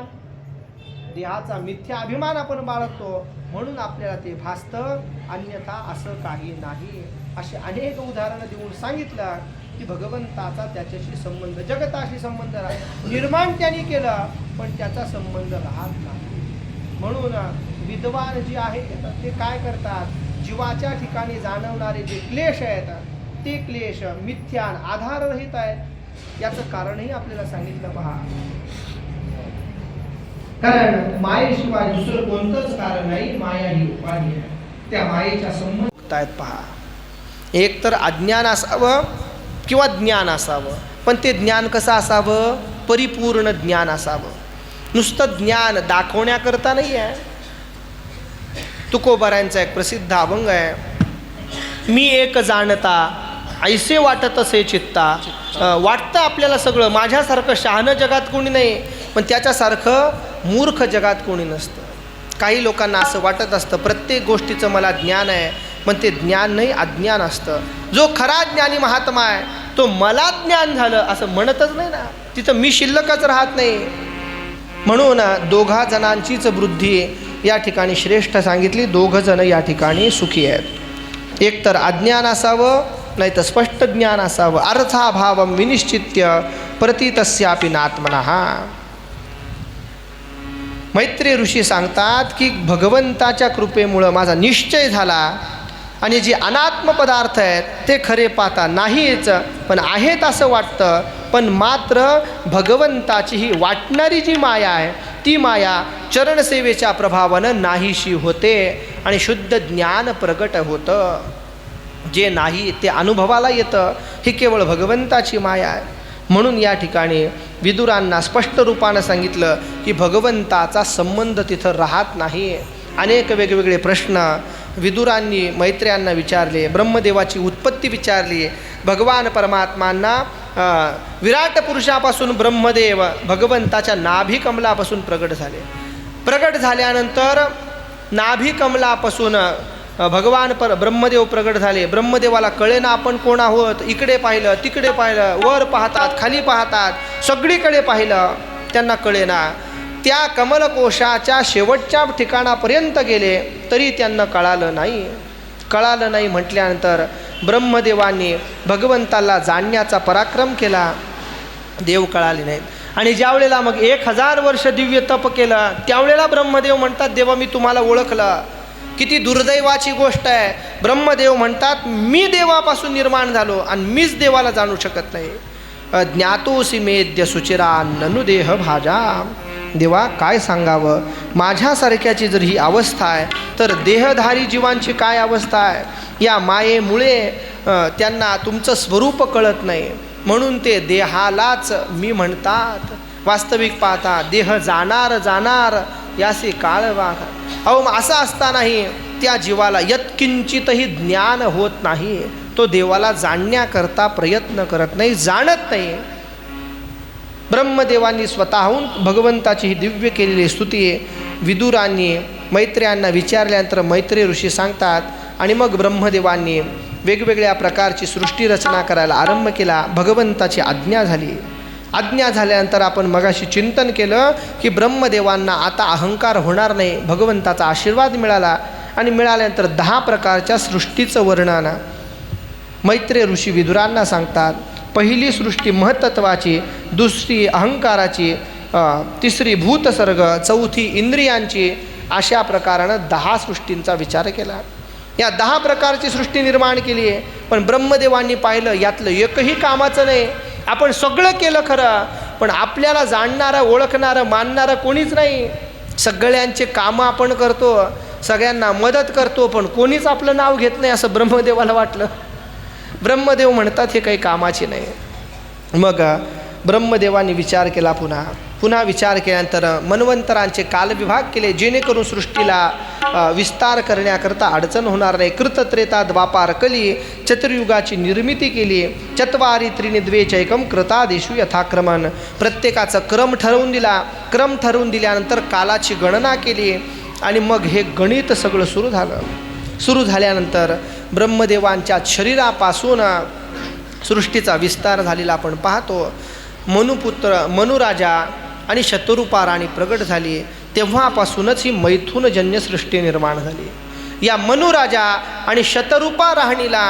देहाचा मिथ्या अभिमान आपण बाळगतो म्हणून आपल्याला ते भासतं, अन्यथा असं काही नाही. असे अनेक उदाहरणं देऊन सांगितलं की भगवंताचा त्याच्याशी संबंध, जगताशी संबंध राहतो. निर्माण त्याने केलं पण त्याचा संबंध राहत नाही. म्हणून विद्वान जे आहेत ते काय करतात? जीवाच्या ठिकाणी जाणवणारे जे क्लेश आहेत ते क्लेश मिथ्यान आधाररहित आहेत. याचं कारणही आपल्याला सांगितलं पहा. कारण मायेशिवाय दुसरं कोणतंच कारण नाही. माया ही उपाधी आहे. त्या मायेच्या संबंध आहेत पहा. एक तर अज्ञान असावं किंवा ज्ञान असावं, पण ते ज्ञान कसं असावं? परिपूर्ण ज्ञान असावं. नुसतं ज्ञान दाखवण्याकरता नाही आहे. तुकोबारायांचा एक प्रसिद्ध अभंग आहे. मी एक जाणता ऐसे वाटत असे चित्ता. वाटतं आपल्याला सगळं, माझ्यासारखं शहाणं जगात कोणी नाही, पण त्याच्यासारखं मूर्ख जगात कोणी नसतं. काही लोकांना असं वाटत असतं प्रत्येक गोष्टीचं मला ज्ञान आहे, पण ते ज्ञान नाही, अज्ञान असतं. जो खरा ज्ञानी महात्मा आहे तो मला ज्ञान झालं असं म्हणतच नाही ना, तिथं मी शिल्लकच राहत नाही. म्हणून दोघा जणांचीच वृद्धी या ठिकाणी श्रेष्ठ सांगितली. दोघं जण या ठिकाणी सुखी आहेत. एक तर अज्ञान असावं, नाही तर स्पष्ट ज्ञान असावं. अर्थाभावं विनिश्चित्य प्रतितस्यापि नात्मनः. मैत्रेय ऋषी सांगतात की भगवंताच्या कृपेमुळं माझा निश्चय झाला आणि जे अनात्म पदार्थ आहेत ते खरे पाहता नाहीच, पण आहेत असं वाटतं. पण मात्र भगवंताची ही वाटणारी जी माया आहे ती माया चरणसेवेच्या प्रभावानं नाहीशी होते आणि शुद्ध ज्ञान प्रगट होतं. जे नाही ते अनुभवाला येतं. ही केवळ भगवंताची माया आहे. म्हणून या ठिकाणी विदुरांना स्पष्ट रूपानं सांगितलं की भगवंताचा संबंध तिथं राहत नाही. अनेक वेगवेगळे प्रश्न विदुरांनी मैत्र्यांना विचारले. ब्रह्मदेवाची उत्पत्ती विचारली. भगवान परमात्मांना विराट पुरुषापासून ब्रह्मदेव भगवंताच्या नाभिकमलापासून प्रगट झाले. प्रगट झाल्यानंतर नाभिकमलापासून भगवान ब्रह्मदेव प्रगट झाले. ब्रह्मदेवाला कळेना आपण कोण आहोत. इकडे पाहिलं, तिकडे पाहिलं, वर पाहतात, खाली पाहतात, सगळीकडे पाहिलं, त्यांना कळेना. त्या कमलकोशाच्या शेवटच्या ठिकाणापर्यंत गेले तरी त्यांना कळालं नाही. कळालं नाही म्हटल्यानंतर ब्रह्मदेवांनी भगवंताला जाणण्याचा पराक्रम केला. देव कळाले नाहीत. आणि ज्यावेळेला मग 1000 वर्ष दिव्य तप केलं त्यावेळेला ब्रह्मदेव म्हणतात देवा मी तुम्हाला ओळखलं. किती दुर्दैवाची गोष्ट आहे. ब्रह्मदेव म्हणतात मी देवापासून निर्माण झालो आणि मीच देवाला जाणू शकत नाही. ज्ञातोसी मेद्य सुचिरा ननु देह भाजा. देवा काय सांगावं, माझ्यासारख्याची जर ही अवस्था आहे तर देहधारी जीवांची काय अवस्था आहे. या मायेमुळे त्यांना तुमचं स्वरूप कळत नाही म्हणून ते देहालाच मी म्हणतात. वास्तविक पाहता देह जाणार जाणार याचे काळ वाघ. अहो असं असतानाही त्या जीवाला यत्किंचितही ज्ञान होत नाही. तो देवाला जाणण्याकरता प्रयत्न करत नाही, जाणत नाही. ब्रह्मदेवांनी स्वतःहून भगवंताची ही दिव्य केलेली स्तुती विदुरांनी मैत्र्यांना विचारल्यानंतर मैत्रेय ऋषी सांगतात. आणि मग ब्रह्मदेवांनी वेगवेगळ्या प्रकारची सृष्टी रचना करायला आरंभ केला. भगवंताची आज्ञा झाली. आज्ञा झाल्यानंतर आपण मगाशी चिंतन केलं की ब्रह्मदेवांना आता अहंकार होणार नाही. भगवंताचा आशीर्वाद मिळाला आणि मिळाल्यानंतर 10 प्रकारच्या सृष्टीचं वर्णन मैत्रेय ऋषी विदुरांना सांगतात. पहिली सृष्टी महत्त्वाची, दुसरी अहंकाराची, तिसरी भूतसर्ग, चौथी इंद्रियांची, अशा प्रकारानं 10 सृष्टींचा विचार केला. या 10 प्रकारची सृष्टी निर्माण केली आहे. पण ब्रह्मदेवांनी पाहिलं यातलं एकही कामाचं नाही. आपण सगळं केलं खरं, पण आपल्याला जाणणारं, ओळखणारं, मानणारं कोणीच नाही. सगळ्यांचे कामं आपण करतो, सगळ्यांना मदत करतो, पण कोणीच आपलं नाव घेत नाही असं ब्रह्मदेवाला वाटलं. ब्रह्मदेव म्हणतात हे काही कामाचे नाही. मग ब्रह्मदेवांनी विचार केला. पुन्हा विचार केल्यानंतर मन्वंतरांचे कालविभाग केले, जेणेकरून सृष्टीला विस्तार करण्याकरता अडचण होणार नाही. कृतत्रेता द्वापार कली चतुर्युगाची निर्मिती केली. चत्वारी त्रीणि द्वे चैकम कृतादेषु यथाक्रमण. प्रत्येकाचा क्रम ठरवून दिला. क्रम ठरवून दिल्यानंतर कालाची गणना केली आणि मग हे गणित सगळं सुरू झालं. सुरू झाल्यानंतर ब्रह्मदेवांच्या शरीरापासून सृष्टीचा विस्तार झालेला आपण पाहतो. मनुराजा आणि शतरूपा राणी प्रगट झाली. तेव्हापासूनच ही मैथुनजन्य सृष्टी निर्माण झाली. या मनुराजा आणि शतरूपा राणीला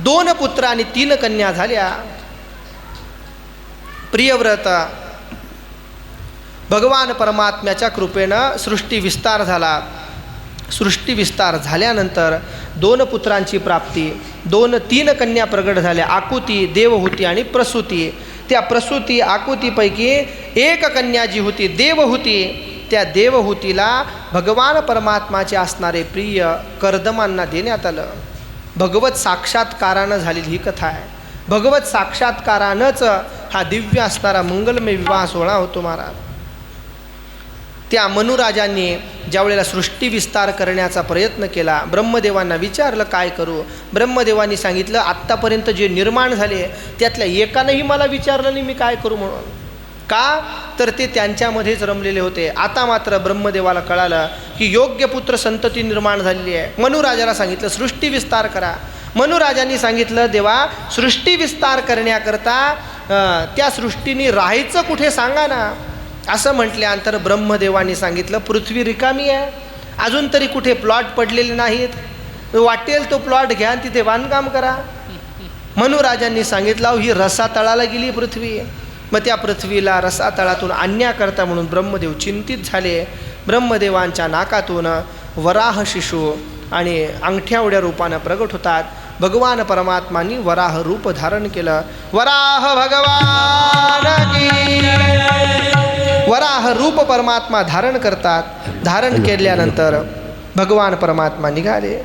2 पुत्र आणि 3 कन्या झाल्या. प्रियव्रत भगवान परमात्म्याच्या कृपेनं सृष्टी विस्तार झाला. सृष्टी विस्तार झाल्यानंतर 2 पुत्रांची प्राप्ती, 2-3 कन्या प्रगट झाल्या. आकुती, देवहूती आणि प्रसूती. त्या प्रसूती आकुतीपैकी 1 कन्या जी होती देवहूती, त्या देवहूतीला भगवान परमात्माचे असणारे प्रिय कर्दमांना देण्यात आलं. भगवत साक्षात्कारानं झालेली ही कथा आहे. भगवत साक्षात्कारानंच हा दिव्य असणारा मंगलमय विवाह सोहळा होतो महाराज. त्या मनुराजांनी ज्यावेळेला सृष्टी विस्तार करण्याचा प्रयत्न केला, ब्रह्मदेवांना विचारलं काय करू. ब्रह्मदेवांनी सांगितलं आत्तापर्यंत जे निर्माण झाले त्यातल्या एकानंही मला विचारलं नाही मी काय करू म्हणून. का तर ते त्यांच्यामध्येच रमलेले होते. आता मात्र ब्रह्मदेवाला कळालं की योग्य पुत्र संतती निर्माण झालेली आहे. मनुराजाला सांगितलं सृष्टी विस्तार करा. मनुराजांनी सांगितलं देवा सृष्टी विस्तार करण्याकरता त्या सृष्टीने राहायचं कुठे सांगा ना. असं म्हटल्यानंतर ब्रह्मदेवांनी सांगितलं पृथ्वी रिकामी आहे, अजून तरी कुठे प्लॉट पडलेले नाहीत, वाटेल तो प्लॉट घ्या आणि तिथे बांधकाम करा. मनुराजांनी सांगितलं ही रसातळाला गेली पृथ्वी. मग त्या पृथ्वीला रसातळातून आणण्याकरता म्हणून ब्रह्मदेव चिंतित झाले. ब्रह्मदेवांच्या नाकातून वराह शिशु आणि अंगठ्यावड्या रूपानं प्रगट होतात. भगवान परमात्मानी वराह रूप धारण केलं. वराह भगवान की. वराह रूप परमात्मा धारण करतात. धारण केल्यानंतर भगवान परमात्मा निघाले.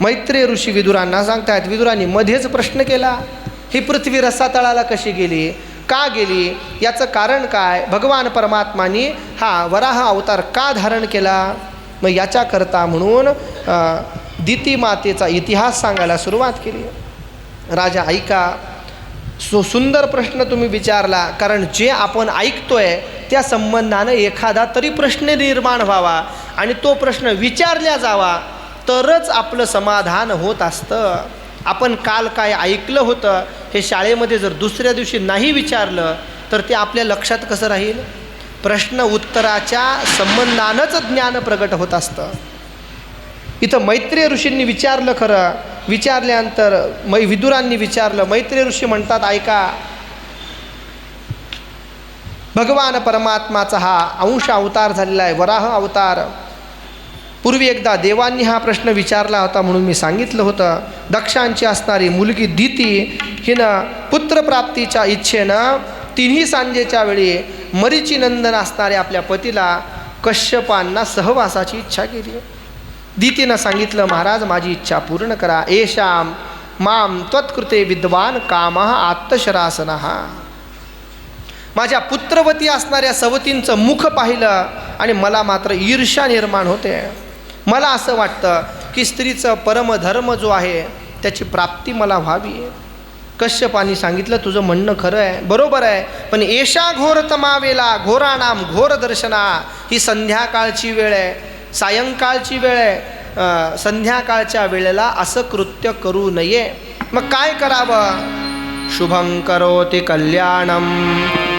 मैत्रेय ऋषी विदुरांना सांगतायत. विदुरांनी मध्येच प्रश्न केला ही पृथ्वी रसातळाला कशी गेली, का गेली, याचं कारण काय, भगवान परमात्मानी हा वराह अवतार का धारण केला. मग याच्याकरता म्हणून दिती मातेचा इतिहास सांगायला सुरुवात केली. राजा ऐका, सुंदर प्रश्न तुम्ही विचारला. कारण जे आपण ऐकतोय त्या संबंधानं एखादा तरी प्रश्न निर्माण व्हावा आणि तो प्रश्न विचारला जावा तरच आपलं समाधान होत असतं. आपण काल काय ऐकलं होतं हे शाळेमध्ये जर दुसऱ्या दिवशी नाही विचारलं तर ते आपल्या लक्षात कसं राहील. प्रश्न उत्तराच्या संबंधानंच ज्ञान प्रगट होत असतं. इथं मैत्रेय ऋषींनी विचारलं खरं. विचारल्यानंतर विदुरांनी विचारलं. मैत्रेय ऋषी म्हणतात ऐका, भगवान परमात्माचा हा अंश अवतार झालेला आहे, वराह अवतार. पूर्वी एकदा देवांनी हा प्रश्न विचारला होता म्हणून मी सांगितलं होतं. दक्षांची असणारी मुलगी दिती हिनं पुत्रप्राप्तीच्या इच्छेनं 3 सांजेच्या वेळी मरीचीनंदन असणाऱ्या आपल्या पतीला कश्यपांना सहवासाची इच्छा केली. दितीनं सांगितलं महाराज माझी इच्छा पूर्ण करा. येषाम माम त्वत्कृते विद्वान कामः आत्तशरासनः. माझ्या पुत्रवती असणाऱ्या सवतींचं मुख पाहिलं आणि मला मात्र ईर्ष्या निर्माण होते. मला असं वाटतं की स्त्रीचं परमधर्म जो आहे त्याची प्राप्ती मला व्हावी. कश्यपानी सांगितलं तुझं म्हणणं खरं आहे, बरोबर आहे, पण एषा घोरतमा वेला घोराणाम घोर दर्शना. ही संध्याकाळची वेळ आहे, सायंकाळची वेळ आहे. संध्याकाळच्या वेळेला असं कृत्य करू नये. मग काय करावं. शुभं करोति कल्याणम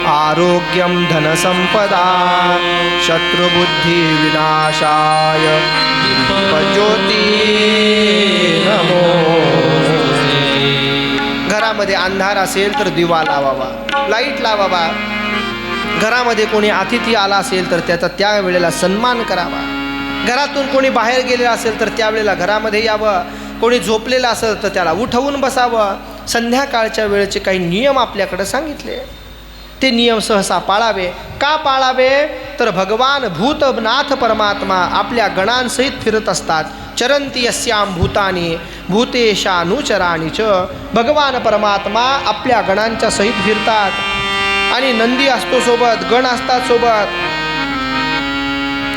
आरोग्यम धनसंपदा शत्रुबुद्धी विनाशाय दीपज्योती नमो. घरामध्ये अंधार असेल तर दिवा लावावा, लाईट लावावा. घरामध्ये कोणी अतिथी आला असेल तर त्याचा त्यावेळेला सन्मान करावा. घरातून कोणी बाहेर गेलेला असेल तर त्यावेळेला घरामध्ये यावं. कोणी झोपलेलं असेल तर त्याला उठवून बसावं. संध्याकाळच्या वेळेचे काही नियम आपल्याकडे सांगितले, ते नियम सहसा पाळावे. का पाळावे तर भगवान भूतनाथ परमात्मा आपल्या गणांसहित फिरत असतात. चरंती यस्याम भूतानी भूतेशानुचराणी च. भगवान परमात्मा आपल्या गणांच्या सहित फिरतात आणि नंदी असतो सोबत, गण असतात सोबत.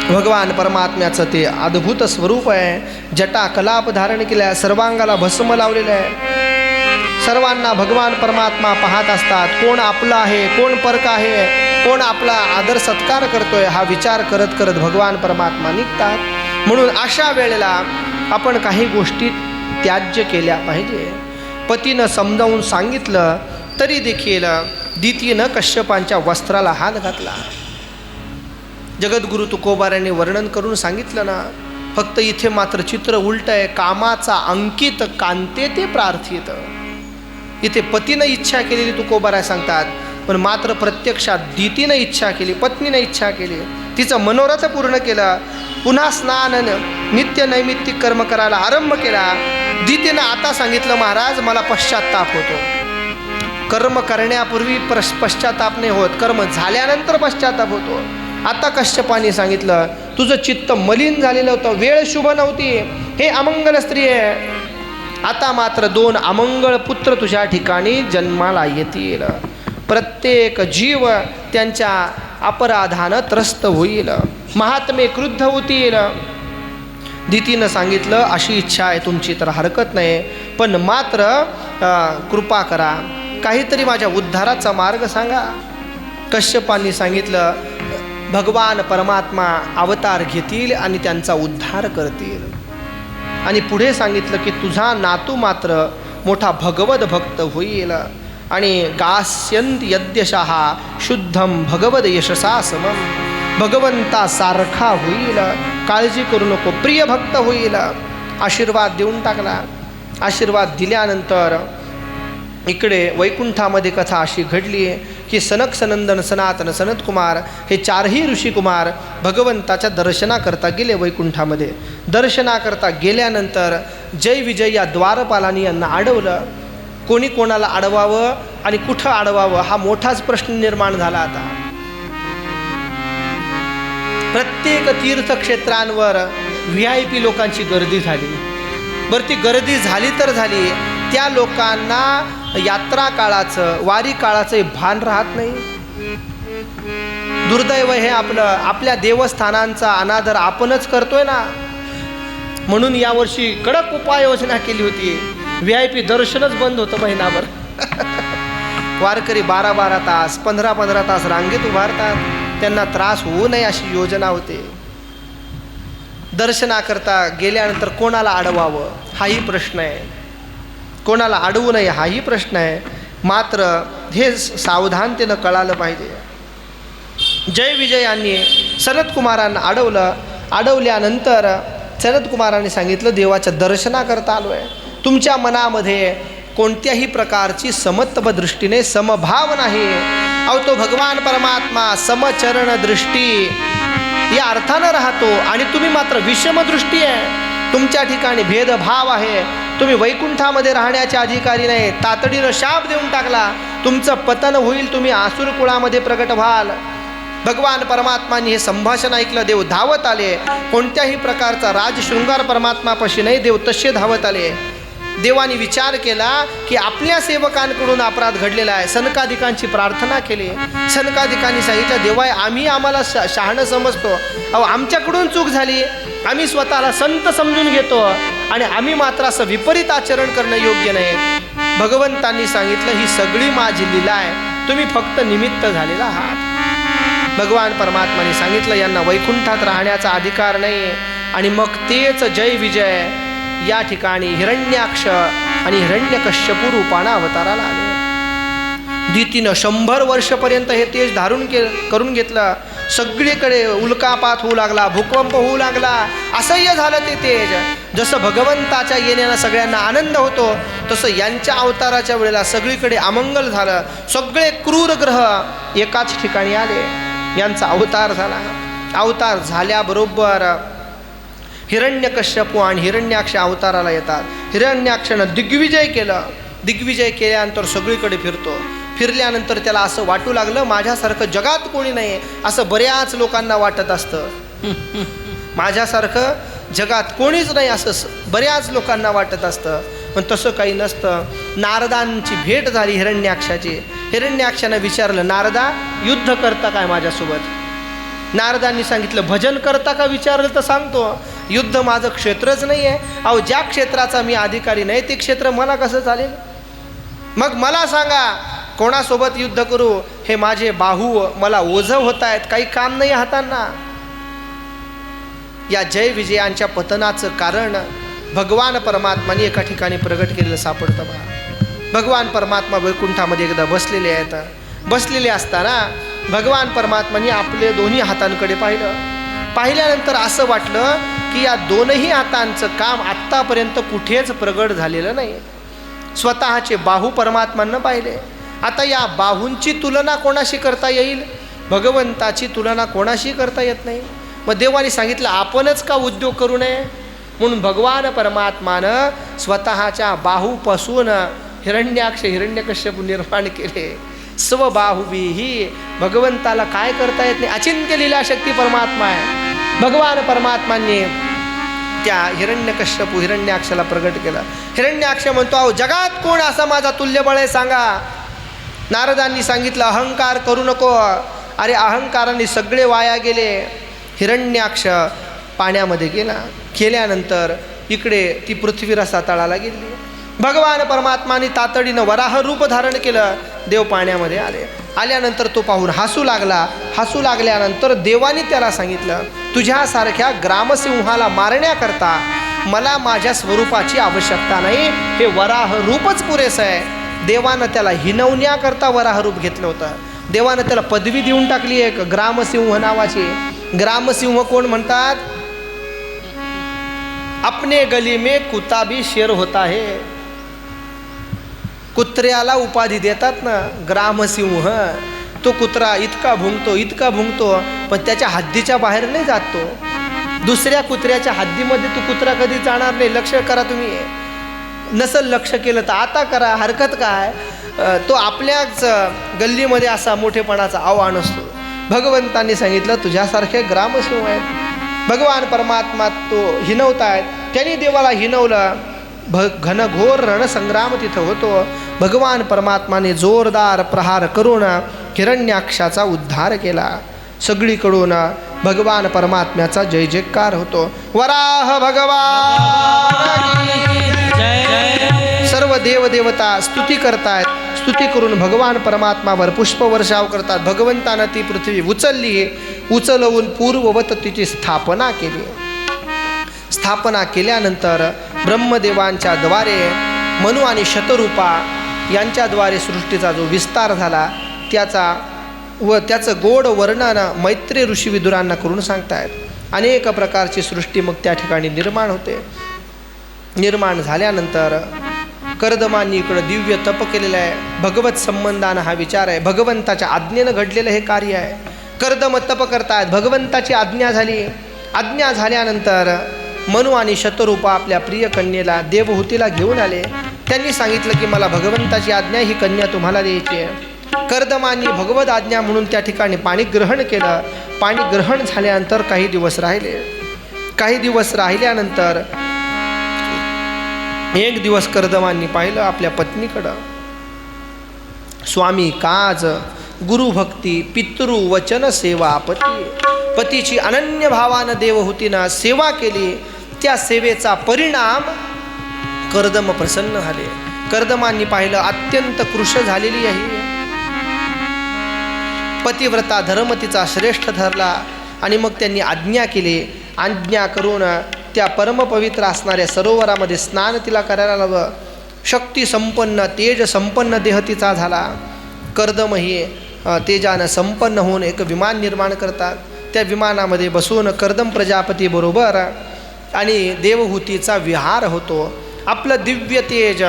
भगवान परमात्म्याचं ते अद्भुत स्वरूप आहे. जटा कलाप धारण केल्या आहे, सर्वांगाला भस्म लावलेलं आहे. सर्वांना भगवान परमात्मा पाहत असतात. कोण आपलं आहे, कोण परक आहे, कोण आपला आदर सत्कार करतोय, हा विचार करत करत भगवान परमात्मा निघतात. म्हणून अशा वेळेला आपण काही गोष्टी त्याज्य केल्या पाहिजे. पतीनं समजावून सांगितलं तरी देखील दितीनं कश्यपांच्या वस्त्राला हात घातला. जगद्गुरु तुकोबारांनी वर्णन करून सांगितलं ना, फक्त इथे मात्र चित्र उलट आहे. कामाचा अंकित कांते ते प्रार्थित. इथे पतीनं इच्छा केलेली तुकोबाराय सांगतात, पण मात्र प्रत्यक्षात दितीनं इच्छा केली, पत्नीनं इच्छा केली, तिचं मनोरथ पूर्ण केलं. पुन्हा स्नान नित्य नैमित्तिक कर्म करायला आरंभ केला. दितीनं आता सांगितलं, महाराज मला पश्चात्ताप होतो. कर्म करण्यापूर्वी पश्चात्ताप नाही होत, कर्म झाल्यानंतर पश्चात्ताप होतो. आता कश्यपाने सांगितलं, तुझं चित्त मलिन झालेलं होतं, वेळ शुभ नव्हती, हे अमंगल स्त्री आहे. आता मात्र 2 अमंगळ पुत्र तुझ्या ठिकाणी जन्माला येतील. प्रत्येक जीव त्यांच्या अपराधानं त्रस्त होईल, महात्मे क्रुद्ध होतील. दितीनं सांगितलं, अशी इच्छा आहे तुमची तर हरकत नाही, पण मात्र कृपा करा, काहीतरी माझ्या उद्धाराचा मार्ग सांगा. कश्यपांनी सांगितलं, भगवान परमात्मा अवतार घेतील आणि त्यांचा उद्धार करतील. आणि पुढे सांगितलं की तुझा नातू मात्र मोठा भगवत भक्त होईल आणि गास्यंत यद्यशः शुद्धम भगवद यशसा समम. भगवंतासारखा होईल, काळजी करू नको, प्रिय भक्त होईल. आशीर्वाद देऊन टाकला. आशीर्वाद दिल्यानंतर इकडे वैकुंठामध्ये कथा अशी घडली की सनक सनंदन सनातन सनत कुमार हे 4ही ऋषिकुमार भगवंताच्या दर्शनाकरता गेले वैकुंठामध्ये. दर्शनाकरता गेल्यानंतर जय विजय या द्वारपालांनी यांना अडवलं. कोणी कोणाला अडवावं आणि कुठं अडवावं हा मोठाच प्रश्न निर्माण झाला. आता प्रत्येक तीर्थक्षेत्रांवर VIP लोकांची गर्दी झाली. बरं, ती गर्दी झाली तर झाली, त्या लोकांना यात्रा काळाचं, वारी काळाचं भान राहत नाही. दुर्दैव हे आपल्या देवस्थानांचा अनादर आपणच करतोय ना. म्हणून यावर्षी कडक उपाययोजना केली होती. VIP दर्शनच बंद होतं महिनाभर. वारकरी 12-12 तास 15-15 तास रांगेत उभारतात, त्यांना त्रास होऊ नये अशी योजना होते. दर्शनाकरता गेल्यानंतर कोणाला अडवावं हाही प्रश्न आहे, कोणाला अडवू नये हाही प्रश्न आहे. मात्र हे सावधानतेनं कळालं पाहिजे. जय विजय यांनी सनतकुमारांना अडवलं. अडवल्यानंतर सनतकुमारांनी सांगितलं, देवाच्या दर्शनाकरता आलो आहे, तुमच्या मनामध्ये कोणत्याही प्रकारची समत्व दृष्टीने समभाव नाही. अहो, तो भगवान परमात्मा समचरण दृष्टी या अर्थानं राहतो आणि तुम्ही मात्र विषमदृष्टी आहे. तुमच्या ठिकाणी भेदभाव आहे. तुम्ही वैकुंठामध्ये राहण्याचे अधिकारी नाही. तातडीनं शाप देऊन टाकला, तुमचं पतन होईल, तुम्ही आसुर कुळामध्ये प्रगट व्हाल. भगवान परमात्माने हे संभाषण ऐकलं. देव धावत आले. कोणत्याही प्रकारचा राजशृंगार परमात्मापाशी नाही, देव तसे धावत आले. देवाने विचार केला की आपल्या सेवकांकडून अपराध घडलेला आहे. सनकादिकांची प्रार्थना केली. सनकादिकांनी सांगितलं, देवाय आम्ही आम्हाला शहाणं समजतो, अहो आमच्याकडून चूक झाली, आम्ही स्वतःला संत समजून घेतो आणि आम्ही मात्र असं विपरीत आचरण करणं योग्य नाही. भगवंतांनी सांगितलं, ही सगळी माझी लीला आहे, तुम्ही फक्त निमित्त झालेला आहात. भगवान परमात्माने सांगितलं, यांना वैकुंठात राहण्याचा अधिकार नाही. आणि मग तेच जय विजय या ठिकाणी हिरण्याक्ष आणि हिरण्यकश्यपू रूपानं अवताराला आले. दितीनं 100 वर्षपर्यंत हे तेज धारण करून घेतलं. सगळीकडे उल्कापात होऊ लागला, भूकंप होऊ लागला, असह्य झालं ते तेज. जसं भगवंताच्या येण्यानं सगळ्यांना आनंद होतो, तसं यांच्या अवताराच्या वेळेला सगळीकडे अमंगल झालं. सगळे क्रूर ग्रह एकाच ठिकाणी आले, यांचा अवतार झाला. अवतार झाल्याबरोबर हिरण्यकश्यपू आणि हिरण्याक्ष अवताराला येतात. हिरण्याक्षानं दिग्विजय केलं. दिग्विजय केल्यानंतर सगळीकडे फिरतो. फिरल्यानंतर त्याला असं वाटू लागलं माझ्यासारखं जगात कोणी नाही, असं बऱ्याच लोकांना वाटत असतं. माझ्यासारखं जगात कोणीच नाही असं बऱ्याच लोकांना वाटत असतं, पण तसं काही नसतं. नारदांची भेट झाली हिरण्याक्षाची. हिरण्याक्षानं विचारलं, नारदा युद्ध करता काय माझ्यासोबत? नारदांनी सांगितलं, भजन करता का विचारलं तर सांगतो, युद्ध माझं क्षेत्रच नाही आहे. अहो, ज्या क्षेत्राचा मी अधिकारी नाही ते क्षेत्र मला कसं चालेल? मग मला सांगा कोणासोबत युद्ध करू? हे माझे बाहू मला ओझं होत आहेत, काही काम नाही हातांना. या जय विजयांच्या पतनाचं कारण भगवान परमात्माने एका ठिकाणी प्रगट केलेलं सापडतं बघा. भगवान परमात्मा वैकुंठामध्ये एकदा बसलेले आहेत. बसलेले असताना भगवान परमात्माने आपले दोन्ही हातांकडे पाहिल्यानंतर असं वाटलं की या दोनही हातांचं काम आत्तापर्यंत कुठेच प्रगट झालेलं नाही. स्वतःचे बाहू परमात्मानं पाहिले. आता या बाहूंची तुलना कोणाशी करता येईल? भगवंताची तुलना कोणाशी करता येत नाही. मग देवाने सांगितलं आपणच का उद्योग करू नये, म्हणून भगवान परमात्मानं स्वतःच्या बाहूपासून हिरण्याक्ष हिरण्यकश्यप निर्माण केले. स्वबाहुबीही भगवंताला काय करता येत नाही, अचिंत्य लीला शक्ती परमात्मा आहे. भगवान परमात्माने त्या हिरण्यकश्यपू हिरण्याक्षाला प्रगट केलं. हिरण्याक्ष म्हणतो, अहो जगात कोण असा माझा तुल्यबळ आहे सांगा? नारदांनी सांगितलं, अहंकार करू नको. अरे अहंकाराने सगळे वाया गेले. हिरण्याक्ष पाण्यामध्ये गेल्यानंतर इकडे ती पृथ्वी रसातळाला गेली. भगवान परमात्माने तातडीनं वराह रूप धारण केलं. देव पाण्यामध्ये आल्यानंतर तो पाहून हसू लागला. हसू लागल्यानंतर देवाने त्याला सांगितलं, तुझ्यासारख्या ग्रामसिंहाला मारण्याकरता मला माझ्या स्वरूपाची आवश्यकता नाही, हे वराह रूपच पुरेसं आहे. देवानं त्याला हिनवण्याकरता वराह रूप घेतलं होतं. देवानं त्याला पदवी देऊन टाकली एक ग्रामसिंह नावाची. ग्रामसिंह कोण म्हणतात? अपने गली में कुत्ता भी शेर होता है. कुत्र्याला उपाधी देतात ना ग्रामसिंह. तो कुत्रा इतका भुंकतो पण त्याच्या हद्दीच्या बाहेर नाही जात. तो दुसऱ्या कुत्र्याच्या हद्दीमध्ये तो कुत्रा कधी जाणार नाही. लक्ष करा तुम्ही. नसल लक्ष केलं तर आता करा, हरकत काय. तो आपल्याच गल्लीमध्ये असा मोठेपणाचा आव्हान असतो. भगवंतांनी सांगितलं तुझ्यासारखे ग्रामसिंह आहेत. भगवान परमात्मा तो हिनवतायत. त्यांनी देवाला हिनवलं. घनघोर रणसंग्राम तिथं होतो. भगवान परमात्माने जोरदार प्रहार करून हिरण्याक्षाचा उद्धार केला. सगळीकडून भगवान परमात्म्याचा जय जयकार होतो. वराह भगवान सर्व देवदेवता स्तुती करतायत. स्तुती करून भगवान परमात्मावर पुष्पवर्षाव करतात. भगवंतानं ती पृथ्वी उचलवून पूर्ववत तिची स्थापना केली. स्थापना केल्यानंतर ब्रह्मदेवांच्या द्वारे मनु आणि शतरूपा यांच्याद्वारे सृष्टीचा जो विस्तार झाला त्याचं गोड वर्णन मैत्री ऋषी विदुरांना करून सांगतायत. अनेक प्रकारची सृष्टी मग त्या ठिकाणी निर्माण होते. निर्माण झाल्यानंतर कर्दमांनी इकडं दिव्य तप केलेलं आहे. भगवत संबंधानं हा विचार आहे. भगवंताच्या आज्ञेनं घडलेलं हे कार्य आहे. कर्दम तप करतायत. भगवंताची आज्ञा झाली. आज्ञा झाल्यानंतर मनु आणि शतरूपा आपल्या प्रिय कन्येला देवहूतीला घेऊन आले. त्यांनी सांगितलं की मला भगवंताची आज्ञा, ही कन्या तुम्हाला द्यायची आहे. कर्दमांनी भगवत आज्ञा म्हणून त्या ठिकाणी पाणी ग्रहण केलं. पाणी ग्रहण झाल्यानंतर काही दिवस राहिले. काही दिवस राहिल्यानंतर एक दिवस कर्दमांनी पाहिलं आपल्या पत्नीकडं. स्वामी काज, गुरुभक्ती, पितृवचन सेवा, पतीची अनन्य भावानं देवहूतीनं सेवा केली. त्या सेवेचा परिणाम कर्दम प्रसन्न झाले. कर्दमांनी पाहिलं अत्यंत कृश झालेली आहे. पतिव्रता धर्म तिचा श्रेष्ठ ठरला आणि मग त्यांनी आज्ञा केली. आज्ञा करून त्या परमपवित्र असणाऱ्या सरोवरामध्ये स्नान तिला करायला लावलं. शक्ती संपन्न, तेज संपन्न देह तिचा झाला. कर्दम हे तेजानं संपन्न होऊन एक विमान निर्माण करतात. त्या विमानामध्ये बसून कर्दम प्रजापतीबरोबर आणि देवहूतीचा विहार होतो. आपलं दिव्य तेज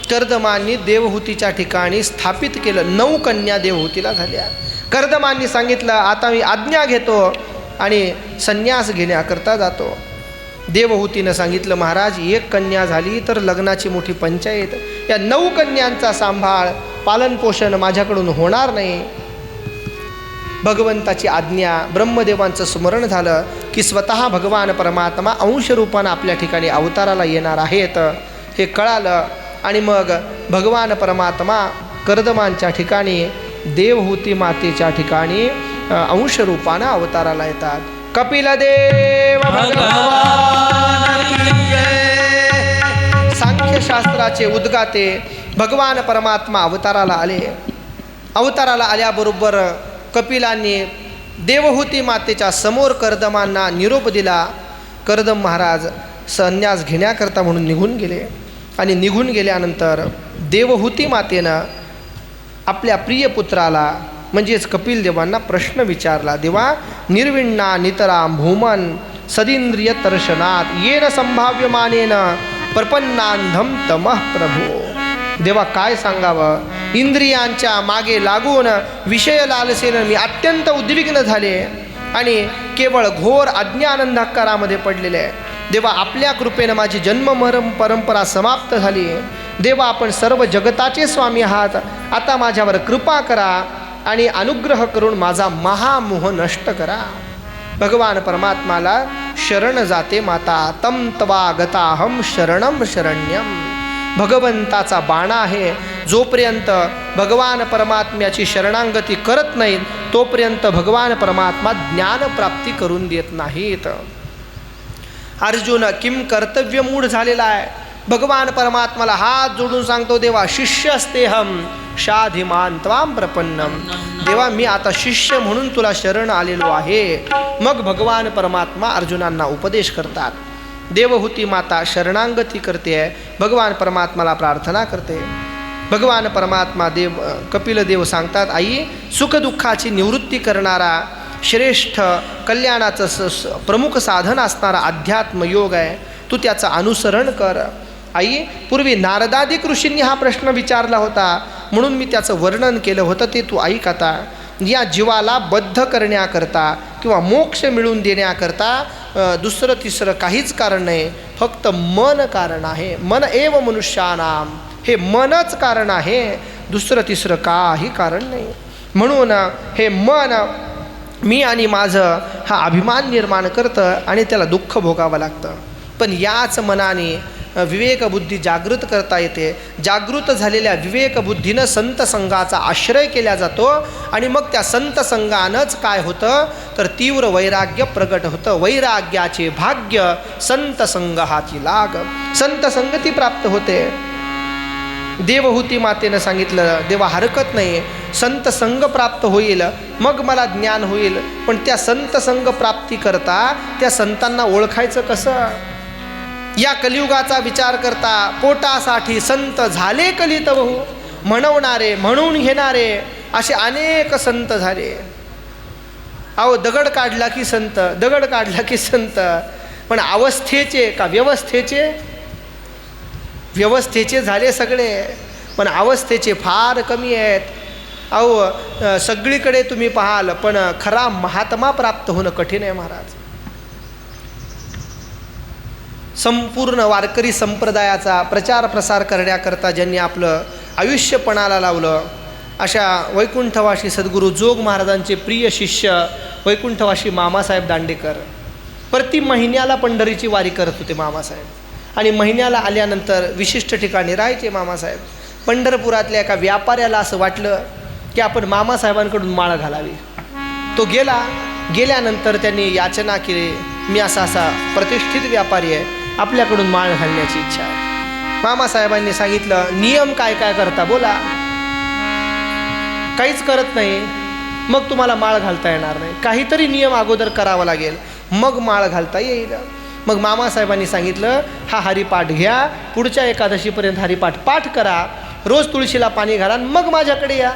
कर्दमांनी देवहूतीच्या ठिकाणी स्थापित केलं. 9 कन्या देवहूतीला झाल्या. कर्दमांनी सांगितलं आता मी आज्ञा घेतो आणि संन्यास घेण्याकरता जातो. देवहूतीनं सांगितलं महाराज 1 कन्या झाली तर लग्नाची मोठी पंचायत, या 9 कन्यांचा सांभाळ पालनपोषण माझ्याकडून होणार नाही. भगवंताची आज्ञा. ब्रह्मदेवांचं स्मरण झालं की स्वतः भगवान परमात्मा अंशरूपानं आपल्या ठिकाणी अवताराला येणार आहेत हे कळालं. आणि मग भगवान परमात्मा कर्दमांच्या ठिकाणी देवहूती मातेच्या ठिकाणी अंशरूपानं अवताराला येतात. कपिलदेव भगवान की जय. सांख्यशास्त्राचे उद्गाते भगवान परमात्मा अवताराला आले. अवताराला आल्याबरोबर कपिलांनी देवहूती मातेच्या समोर कर्दमांना निरोप दिला. कर्दम महाराज संन्यास घेण्याकरता म्हणून निघून गेले. आणि निघून गेल्यानंतर देवहूती मातेनं आपल्या प्रिय पुत्राला म्हणजेच कपिल देवांना प्रश्न विचारला. देवा निर्विण्णा नितराम भूमन सदिंद्रिय दर्शनात येन संभाव्यमानेन प्रपन्नांधम तमः प्रभो. देवा काय सांगावं, इंद्रियांच्या मागे लागून विषय लालसेनं मी अत्यंत उद्विग्न झाले आणि केवळ घोर अज्ञानंधकारामध्ये पडलेले आहे. देवा आपल्या कृपेनं माझी जन्ममरण परंपरा समाप्त झाली. देवा आपण सर्व जगताचे स्वामी आहात. आता माझ्यावर कृपा करा आणि अनुग्रह करून माझा महामोह नष्ट करा. भगवान परमात्माला शरण जाते माता. तम तवा गताहम शरणम शरण्यम. भगवंताचा बाणा आहे. जोपर्यंत भगवान परमात्म्याची शरणांगती करत नाहीत तोपर्यंत भगवान परमात्मा ज्ञानप्राप्ती करून देत नाहीत. अर्जुन किम कर्तव्यमूढ झालेला आहे. भगवान परमात्माला हात जोडून सांगतो देवा शिष्यस्तेहम शाधिमान त्वाम प्रपन्नम. देवा मी आता शिष्य म्हणून तुला शरण आलेलो आहे. मग भगवान परमात्मा अर्जुनांना उपदेश करतात. देवहूती माता शरणांगती करते आहे. भगवान परमात्माला प्रार्थना करते. भगवान परमात्मा कपिलदेव सांगतात आई सुखदुःखाची निवृत्ती करणारा श्रेष्ठ कल्याणाचं प्रमुख साधन असणारा अध्यात्म योग आहे. तू त्याचं अनुसरण कर. आई पूर्वी नारदादिक ऋषींनी हा प्रश्न विचारला होता म्हणून मी त्याचं वर्णन केलं होतं ते तू ऐक आता. या जीवाला बद्ध करण्याकरता किंवा मोक्ष मिळवून देण्याकरता दुसरं तिसरं काहीच कारण नाही. फक्त मन कारण आहे. मन एव मनुष्यानाम. हे मनच कारण आहे. दुसरं तिसरं काही कारण नाही. म्हणून हे मन मी आणि माझं हा अभिमान निर्माण करतं आणि त्याला दुःख भोगावं लागतं. पण याच मनाने विवेकबुद्धी जागृत करता येते. जागृत झालेल्या विवेकबुद्धीनं संत संघाचा आश्रय केला जातो आणि मग त्या संत संघानंच काय होतं तर तीव्र वैराग्य प्रगट होतं. वैराग्याचे भाग्य संत संघ हाती लाग. संत संगती प्राप्त होते. देवहूती मातेनं सांगितलं देवा हरकत नाही संत संघ प्राप्त होईल मग मला ज्ञान होईल. पण त्या संत संघ प्राप्ती करता त्या संतांना ओळखायचं कसं. या कलियुगाचा विचार करता पोटासाठी संत झाले कलित बहु. म्हणवणारे म्हणून घेणारे असे अनेक संत झाले. अहो दगड काढला की संत, दगड काढला की संत. पण अवस्थेचे का व्यवस्थेचे. व्यवस्थेचे झाले सगळे पण अवस्थेचे फार कमी आहेत. अहो सगळीकडे तुम्ही पाहाल पण खरा महात्मा प्राप्त होणं कठीण आहे महाराज. संपूर्ण वारकरी संप्रदायाचा प्रचार प्रसार करण्याकरता ज्यांनी आपलं आयुष्य पणाला लावलं अशा वैकुंठवासी सद्गुरू जोग महाराजांचे प्रिय शिष्य वैकुंठवासी मामासाहेब दांडेकर प्रति महिन्याला पंढरीची वारी करत होते मामासाहेब. आणि महिन्याला आल्यानंतर विशिष्ट ठिकाणी राहायचे मामासाहेब. पंढरपुरातल्या एका व्यापाऱ्याला असं वाटलं की आपण मामासाहेबांकडून माळ घालावी. तो गेल्यानंतर त्यांनी याचना केली मी असा प्रतिष्ठित व्यापारी आहे आपल्याकडून माळ घालण्याची इच्छा आहे. मामासाहेबांनी सांगितलं नियम काय काय करता बोला. काहीच करत नाही मग तुम्हाला माळ घालता येणार नाही. काहीतरी नियम अगोदर करावा लागेल मग माळ घालता येईल. मग मामासाहेबांनी सांगितलं हा हरिपाठ घ्या पुढच्या एकादशीपर्यंत हरिपाठ पाठ करा रोज तुळशीला पाणी घाला मग माझ्याकडे या.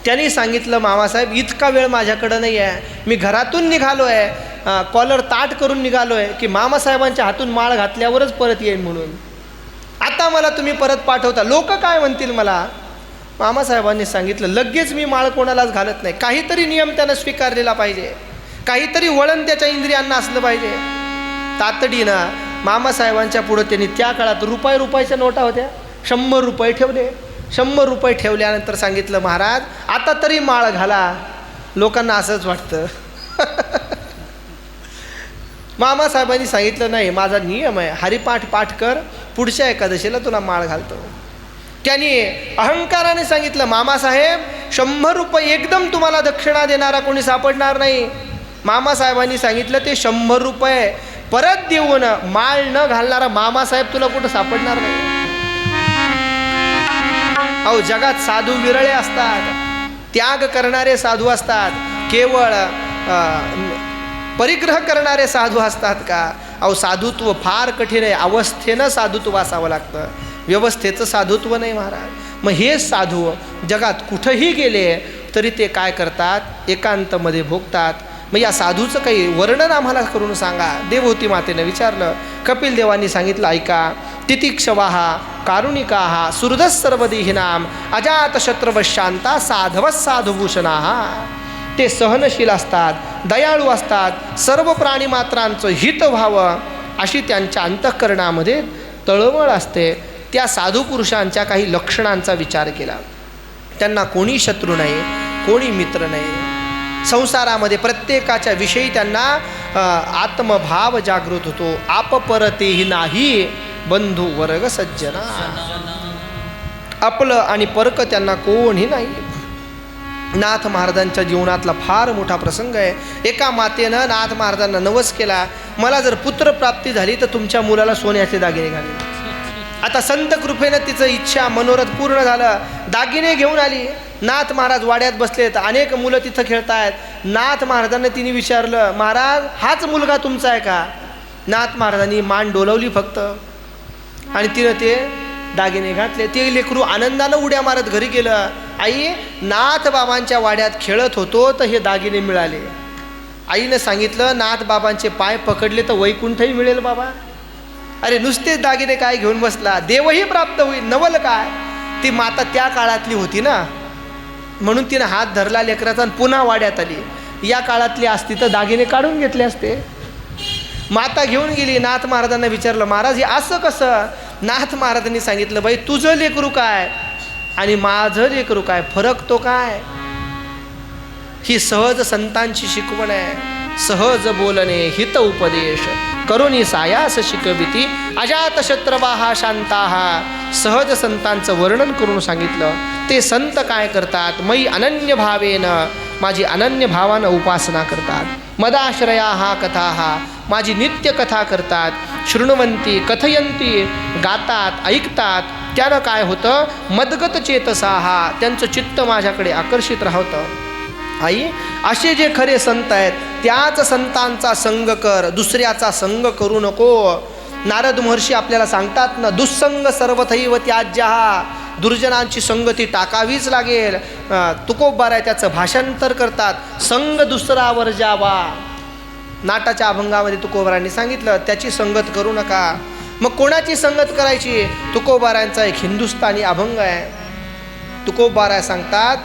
त्यांनी सांगितलं, मामासाहेब इतका वेळ माझ्याकडं नाही आहे, मी घरातून निघालो आहे, कॉलर ताट करून निघालो आहे की मामासाहेबांच्या हातून माळ घातल्यावरच परत येईन म्हणून. आता मला तुम्ही परत पाठवता, लोक काय म्हणतील मला. मामासाहेबांनी सांगितलं, लगेच मी माळ कोणालाच घालत नाही, काहीतरी नियम त्यानं स्वीकारलेला पाहिजे, काहीतरी वळण त्याच्या इंद्रियांना असलं पाहिजे. तातडीनं मामासाहेबांच्या पुढं त्यांनी त्या काळात रुपयाच्या नोटा होत्या, 100 रुपये ठेवले. 100 रुपये ठेवल्यानंतर सांगितलं, महाराज आता तरी माळ घाला. लोकांना असंच वाटतं. मामासाहेबांनी सांगितलं, नाही माझा नियम आहे, हरिपाठ पाठ कर, पुढच्या एकादशीला तुला माळ घालतो. त्यांनी अहंकाराने सांगितलं, मामासाहेब 100 रुपये एकदम तुम्हाला दक्षिणा देणारा कोणी सापडणार नाही. मामासाहेबांनी सांगितलं, ते 100 रुपये परत देऊन माळ न घालणारा मामासाहेब तुला कुठं सापडणार नाही. अहो जगात साधू विरळे असतात, त्याग करणारे साधू असतात, केवळ परिग्रह करणारे साधू असतात का. अहो साधुत्व फार कठीण आहे, अवस्थेनं साधुत्व असावं लागतं, व्यवस्थेचं साधुत्व नाही महाराज. मग हे साधू जगात कुठंही गेले तरी ते काय करतात, एकांतमध्ये भोगतात. मग या साधूचं काही वर्णन आम्हाला करून सांगा. देवहूती मातेनं विचारलं. कपिल देवांनी सांगितलं, ऐका. तितिक्षवाहा कारुणिकाहा सुहृदः सर्वदेहिनाम अजात शत्रवशांता साधवः साधुभूषणाः. ते सहनशील असतात, दयाळू असतात, सर्व प्राणीमात्रांचं हित व्हावं अशी त्यांच्या अंतःकरणामध्ये तळमळ असते. त्या साधू पुरुषांच्या काही लक्षणांचा विचार केला. त्यांना कोणी शत्रू नाही, कोणी मित्र नाही. संसारामध्ये प्रत्येकाच्या विषयी त्यांना आत्मभाव जागृत होतो. आपपरतेही नाही बंधू वर्ग सज्जना. आपलं आणि परक त्यांना कोणी नाही. नाथ महाराजांच्या जीवनातला फार मोठा प्रसंग आहे. एका मातेनं नाथ महाराजांना नवस केला, मला जर पुत्रप्राप्ती झाली तर तुमच्या मुलाला सोन्याचे दागिने घालेल. आता संत कृपेनं तिचं इच्छा मनोरथ पूर्ण झालं. दागिने घेऊन आली. नाथ महाराज वाड्यात बसलेत, अनेक मुलं तिथं खेळत आहेत. नाथ महाराजांना तिने विचारलं, महाराज हाच मुलगा तुमचा आहे का. नाथ महाराजांनी मान डोलवली फक्त आणि तिनं ते दागिने घातले. ते लेकरू आनंदानं उड्या मारत घरी गेलं. आई नाथ बाबांच्या वाड्यात खेळत होतो तर हे दागिने मिळाले. आईनं सांगितलं, नाथ बाबांचे पाय पकडले तर वैकुंठही मिळेल बाबा. अरे नुसतेच दागिने काय घेऊन बसला, देवही प्राप्त होईल, नवल काय. ती माता त्या काळातली होती ना, म्हणून तिनं हात धरला लेकराचा आणि पुन्हा वाड्यात आली. या काळातली असती तर दागिने काढून घेतले असते. माता घेऊन गेली. नाथ महाराजांना विचारलं, महाराज हे असं कसं. नाथ महाराजांनी सांगितलं, बाई तुझं लेकरू काय आणि माझं लेकरू काय, फरक तो काय. ही सहज संतांची शिकवण आहे. सहज बोलणे हित उपदेश करुणी सायास शिकविती अजात शत्रवाहा शांताहा. सहज संतांचं वर्णन करून सांगितलं. ते संत काय करतात, मयी अनन्य भावेनं, माझी अनन्य भावानं उपासना करतात. मदाश्रया हा कथा हा, माझी नित्य कथा करतात. शृण्वंती कथयंती, गातात ऐकतात. त्यानं काय होतं, मदगत चेतसा हा, त्यांचं चित्त माझ्याकडे आकर्षित राहतं. आई असे जे खरे संत आहेत त्याच संतांचा संग कर, दुसऱ्याचा संग करू नको. नारद महर्षी आपल्याला सांगतात ना, दुस्संग सर्वथैव त्याज्यः. दुर्जनांची संगती टाकावीच लागेल. तुकोबार आहे त्याचं भाषांतर करतात, संग दुसरा वर्जावा. नाटाच्या अभंगामध्ये तुकोबारांनी सांगितलं, त्याची संगत करू नका. मग कोणाची संगत करायची. तुकोबारांचा एक हिंदुस्थानी अभंग आहे. तुकोबारा सांगतात,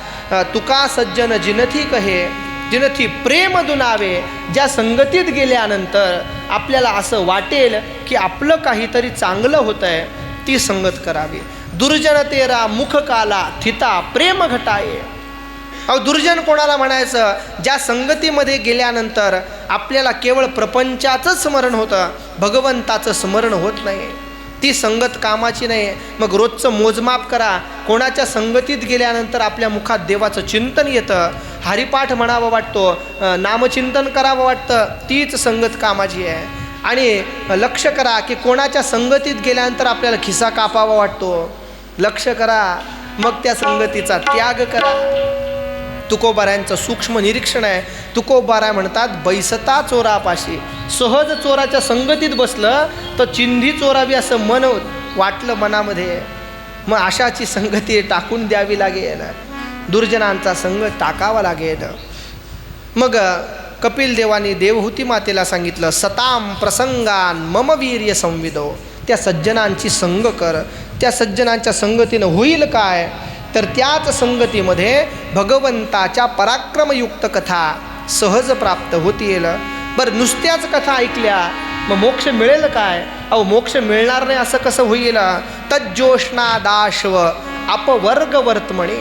तुका सज्जन जिनथी कहे जिनथी प्रेम दुनावे. ज्या संगतीत गेल्यानंतर आपल्याला असं वाटेल की आपलं काहीतरी चांगलं होतं आहे, ती संगत करावी. दुर्जन तेरा मुख काला थिता प्रेम घटाये. अहो दुर्जन कोणाला म्हणायचं, ज्या संगतीमध्ये गेल्यानंतर आपल्याला केवळ प्रपंचाचं स्मरण होतं, भगवंताचं स्मरण होत नाही. ती संगत कामाची नाही. मग रोजचं मोजमाप करा. कोणाच्या संगतीत गेल्यानंतर आपल्या मुखात देवाचं चिंतन येतं, हरिपाठ म्हणावं वाटतो, नामचिंतन करावं वाटतं, तीच संगत कामाची आहे. आणि लक्ष करा की कोणाच्या संगतीत गेल्यानंतर आपल्याला खिसा कापावा वाटतो. लक्ष करा, मग त्या संगतीचा त्याग करा. तुकोबारायांचं सूक्ष्म निरीक्षण आहे. तुकोबारा म्हणतात, बैसता चोरापाशी. सहज चोराच्या संगतीत बसलं तर चिंधी चोरावी असं मन वाटलं मनामध्ये. मग अशाची संगती टाकून द्यावी लागेल. दुर्जनांचा संग टाकावा लागेल. मग कपिल देवानी देवहूती मातेला सांगितलं, सताम प्रसंगान मम वीर्य संविदो. त्या सज्जनांची संग कर. त्या सज्जनांच्या संगतीनं होईल काय, तर त्याच संगतीमध्ये भगवंताच्या पराक्रमयुक्त कथा सहज प्राप्त होतील. बरं, नुसत्याच कथा ऐकल्या मग मोक्ष मिळेल काय? अहो, मोक्ष मिळणार नाही असं कसं होईल? तज्जोष्णादाश्व अपवर्ग वर्तमणे.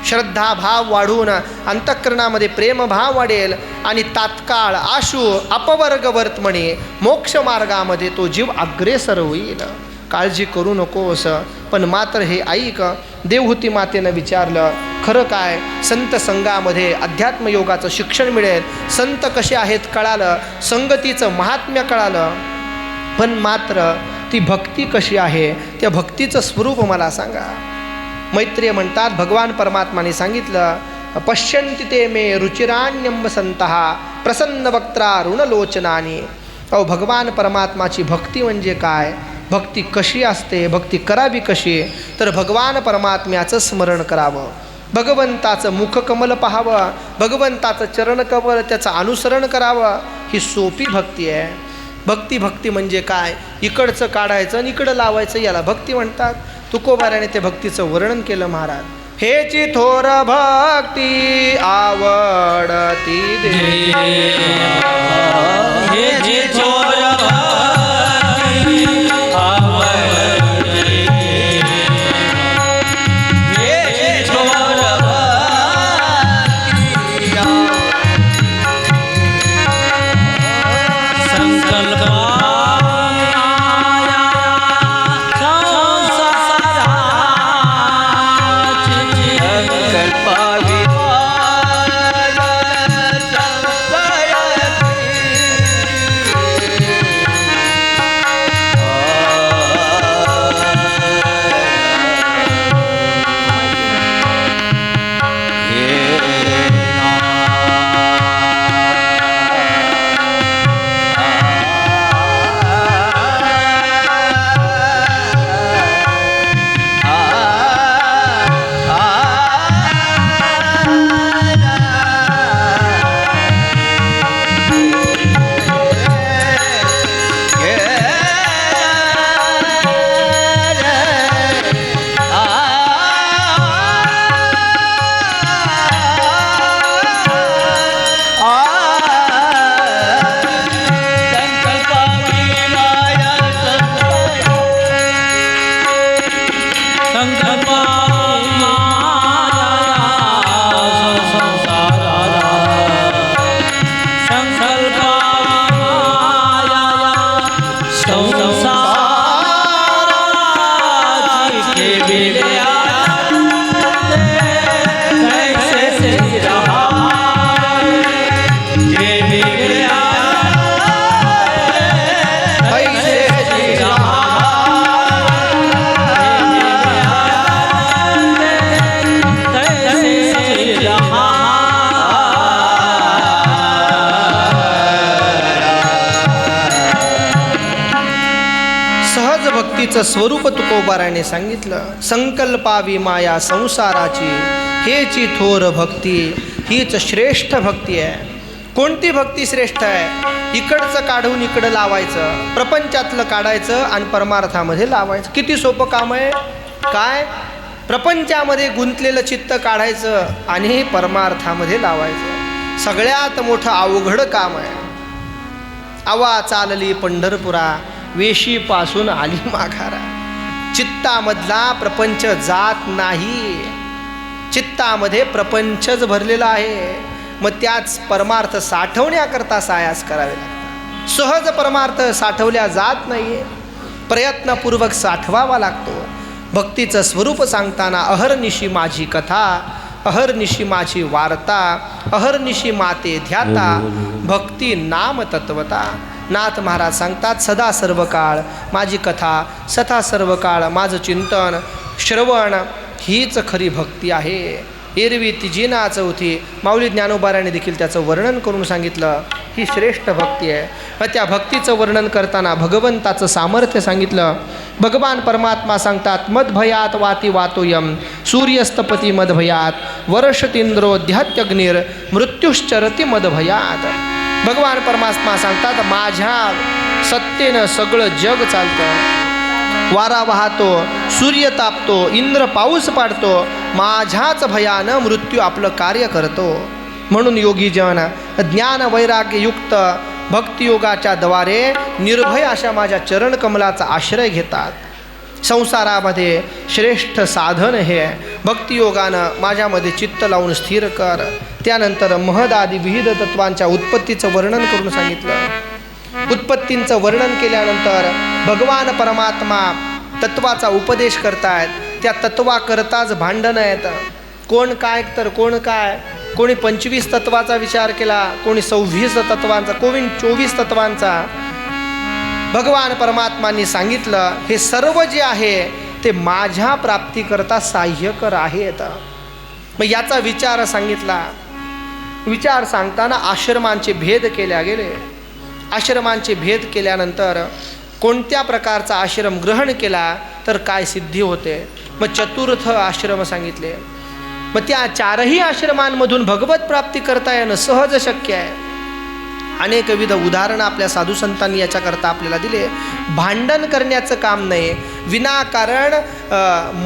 श्रद्धाभाव वाढून अंतःकरणामध्ये प्रेमभाव वाढेल आणि तात्काळ आशु अपवर्ग वर्तमणे मोक्ष मार्गामध्ये तो जीव अग्रेसर होईल. काळजी करू नकोस. पण मात्र हे ऐक, देवहूती मातेनं विचारलं, खरं काय? संत संघामध्ये अध्यात्मयोगाचं शिक्षण मिळेल, संत कसे आहेत कळालं, संगतीचं महात्म्य कळालं, पण मात्र ती भक्ती कशी आहे, त्या भक्तीचं स्वरूप मला सांगा. मैत्रेय म्हणतात, भगवान परमात्माने सांगितलं, पश्यन्ति ते मे रुचिराण्यंब संतः प्रसन्न वक्त्रा ऋणलोचनानी. अहो, भगवान परमात्माची भक्ती म्हणजे काय? भक्ती कशी असते, भक्ती करावी कशी? तर भगवान परमात्म्याचं स्मरण करावं, भगवंताचं मुखकमल पाहावं, भगवंताचं चरणकमल त्याचं अनुसरण करावं. ही सोपी भक्ती आहे. भक्ती म्हणजे काय? इकडचं काढायचं आणि इकडं लावायचं, याला भक्ती म्हणतात. तुकोबाराने त्या भक्तीचं वर्णन केलं महाराज. हेची थोर भक्ती आवडती दे, हेची थोर भक्ती आवडती, हेची थोर भक्ती संकल्प स्वरूप तुकोबाराने सांगितलं. संकल्पावी माया संसाराची, हेची थोर भक्ती हीच श्रेष्ठ भक्ती आहे. कोणती भक्ती श्रेष्ठ आहे? इकडचं काढून इकडं लावायचं, प्रपंचातलं काढायचं आणि परमार्थामध्ये लावायचं. किती सोपं काम आहे. काय? प्रपंचामध्ये गुंतलेलं चित्त काढायचं आणि परमार्थामध्ये लावायचं. सगळ्यात मोठं अवघड काम आहे. आवा चालली पंढरपुरा, वेशीपासून आली माघारा. चित्तामधला प्रपंच जात नाही. चित्तामध्ये प्रपंचच भरलेला आहे. मग त्याच परमार्थ साठवण्याकरता सायास करावे लागतात. सहज परमार्थ साठवल्या जात नाही, प्रयत्नपूर्वक साठवावा लागतो. भक्तीचं स्वरूप सांगताना अहर्निशी माझी कथा, अहर्निशी माझी वार्ता, अहर्निशी माते ध्याता, भक्ती नाम तत्वता. नाथ महाराज सांगतात, सदा सर्व काळ माझी कथा, सदा सर्व काळ माझं चिंतन श्रवण हीच खरी भक्ती आहे. एरवी तिजी ना चौथी. माऊली ज्ञानोबाराने देखील त्याचं वर्णन करून सांगितलं. ही श्रेष्ठ भक्ती आहे. व त्या भक्तीचं वर्णन करताना भगवंताचं सामर्थ्य सांगितलं. भगवान परमात्मा सांगतात, मदभयात वाती वातोयम सूर्यस्तपती मदभयात वर्षतींद्रोध्यात्यग्निर मृत्युश्चरती मदभयात. भगवान परमात्मा सांगतात, माझ्या सत्तेनं सगळं जग चालतं. वारा वाहतो, सूर्य तापतो, इंद्र पाऊस पाडतो, माझ्याच भयानं मृत्यू आपलं कार्य करतो. म्हणून योगीजन ज्ञान वैराग्ययुक्त भक्तियोगाच्या द्वारे निर्भय अशा माझ्या चरणकमलाचा आश्रय घेतात. संसारामध्ये श्रेष्ठ साधन हे भक्तियोगानं माझ्यामध्ये चित्त लावून स्थिर कर. त्यानंतर महदादी विविध तत्वांच्या उत्पत्तीचं वर्णन करून सांगितलं. उत्पत्तींचं वर्णन केल्यानंतर भगवान परमात्मा तत्वाचा उपदेश करतायत. त्या तत्वाकरताच भांडणं आहेत. कोण काय तर कोण काय. कोणी 25 तत्वाचा विचार केला, कोणी 26 तत्वांचा, कोणी 24 तत्वांचा. भगवान परमात्मांनी सांगितलं, हे सर्व जे आहे ते माझ्या प्राप्तीकरता सहाय्यकर आहेत. मग याचा विचार सांगितला. विचार सांगताना आश्रमांचे भेद केल्या गेले. आश्रमांचे भेद केल्यानंतर कोणत्या प्रकारचा आश्रम ग्रहण केला तर काय सिद्धी होते. मग चतुर्थ आश्रम सांगितले. मग त्या 4ही आश्रमांमधून भगवत प्राप्ती करता येणं सहज शक्य आहे. अनेकविध उदाहरणं आपल्या साधुसंतांनी याच्याकरता आपल्याला दिले. भांडण करण्याचं काम नाही. विनाकारण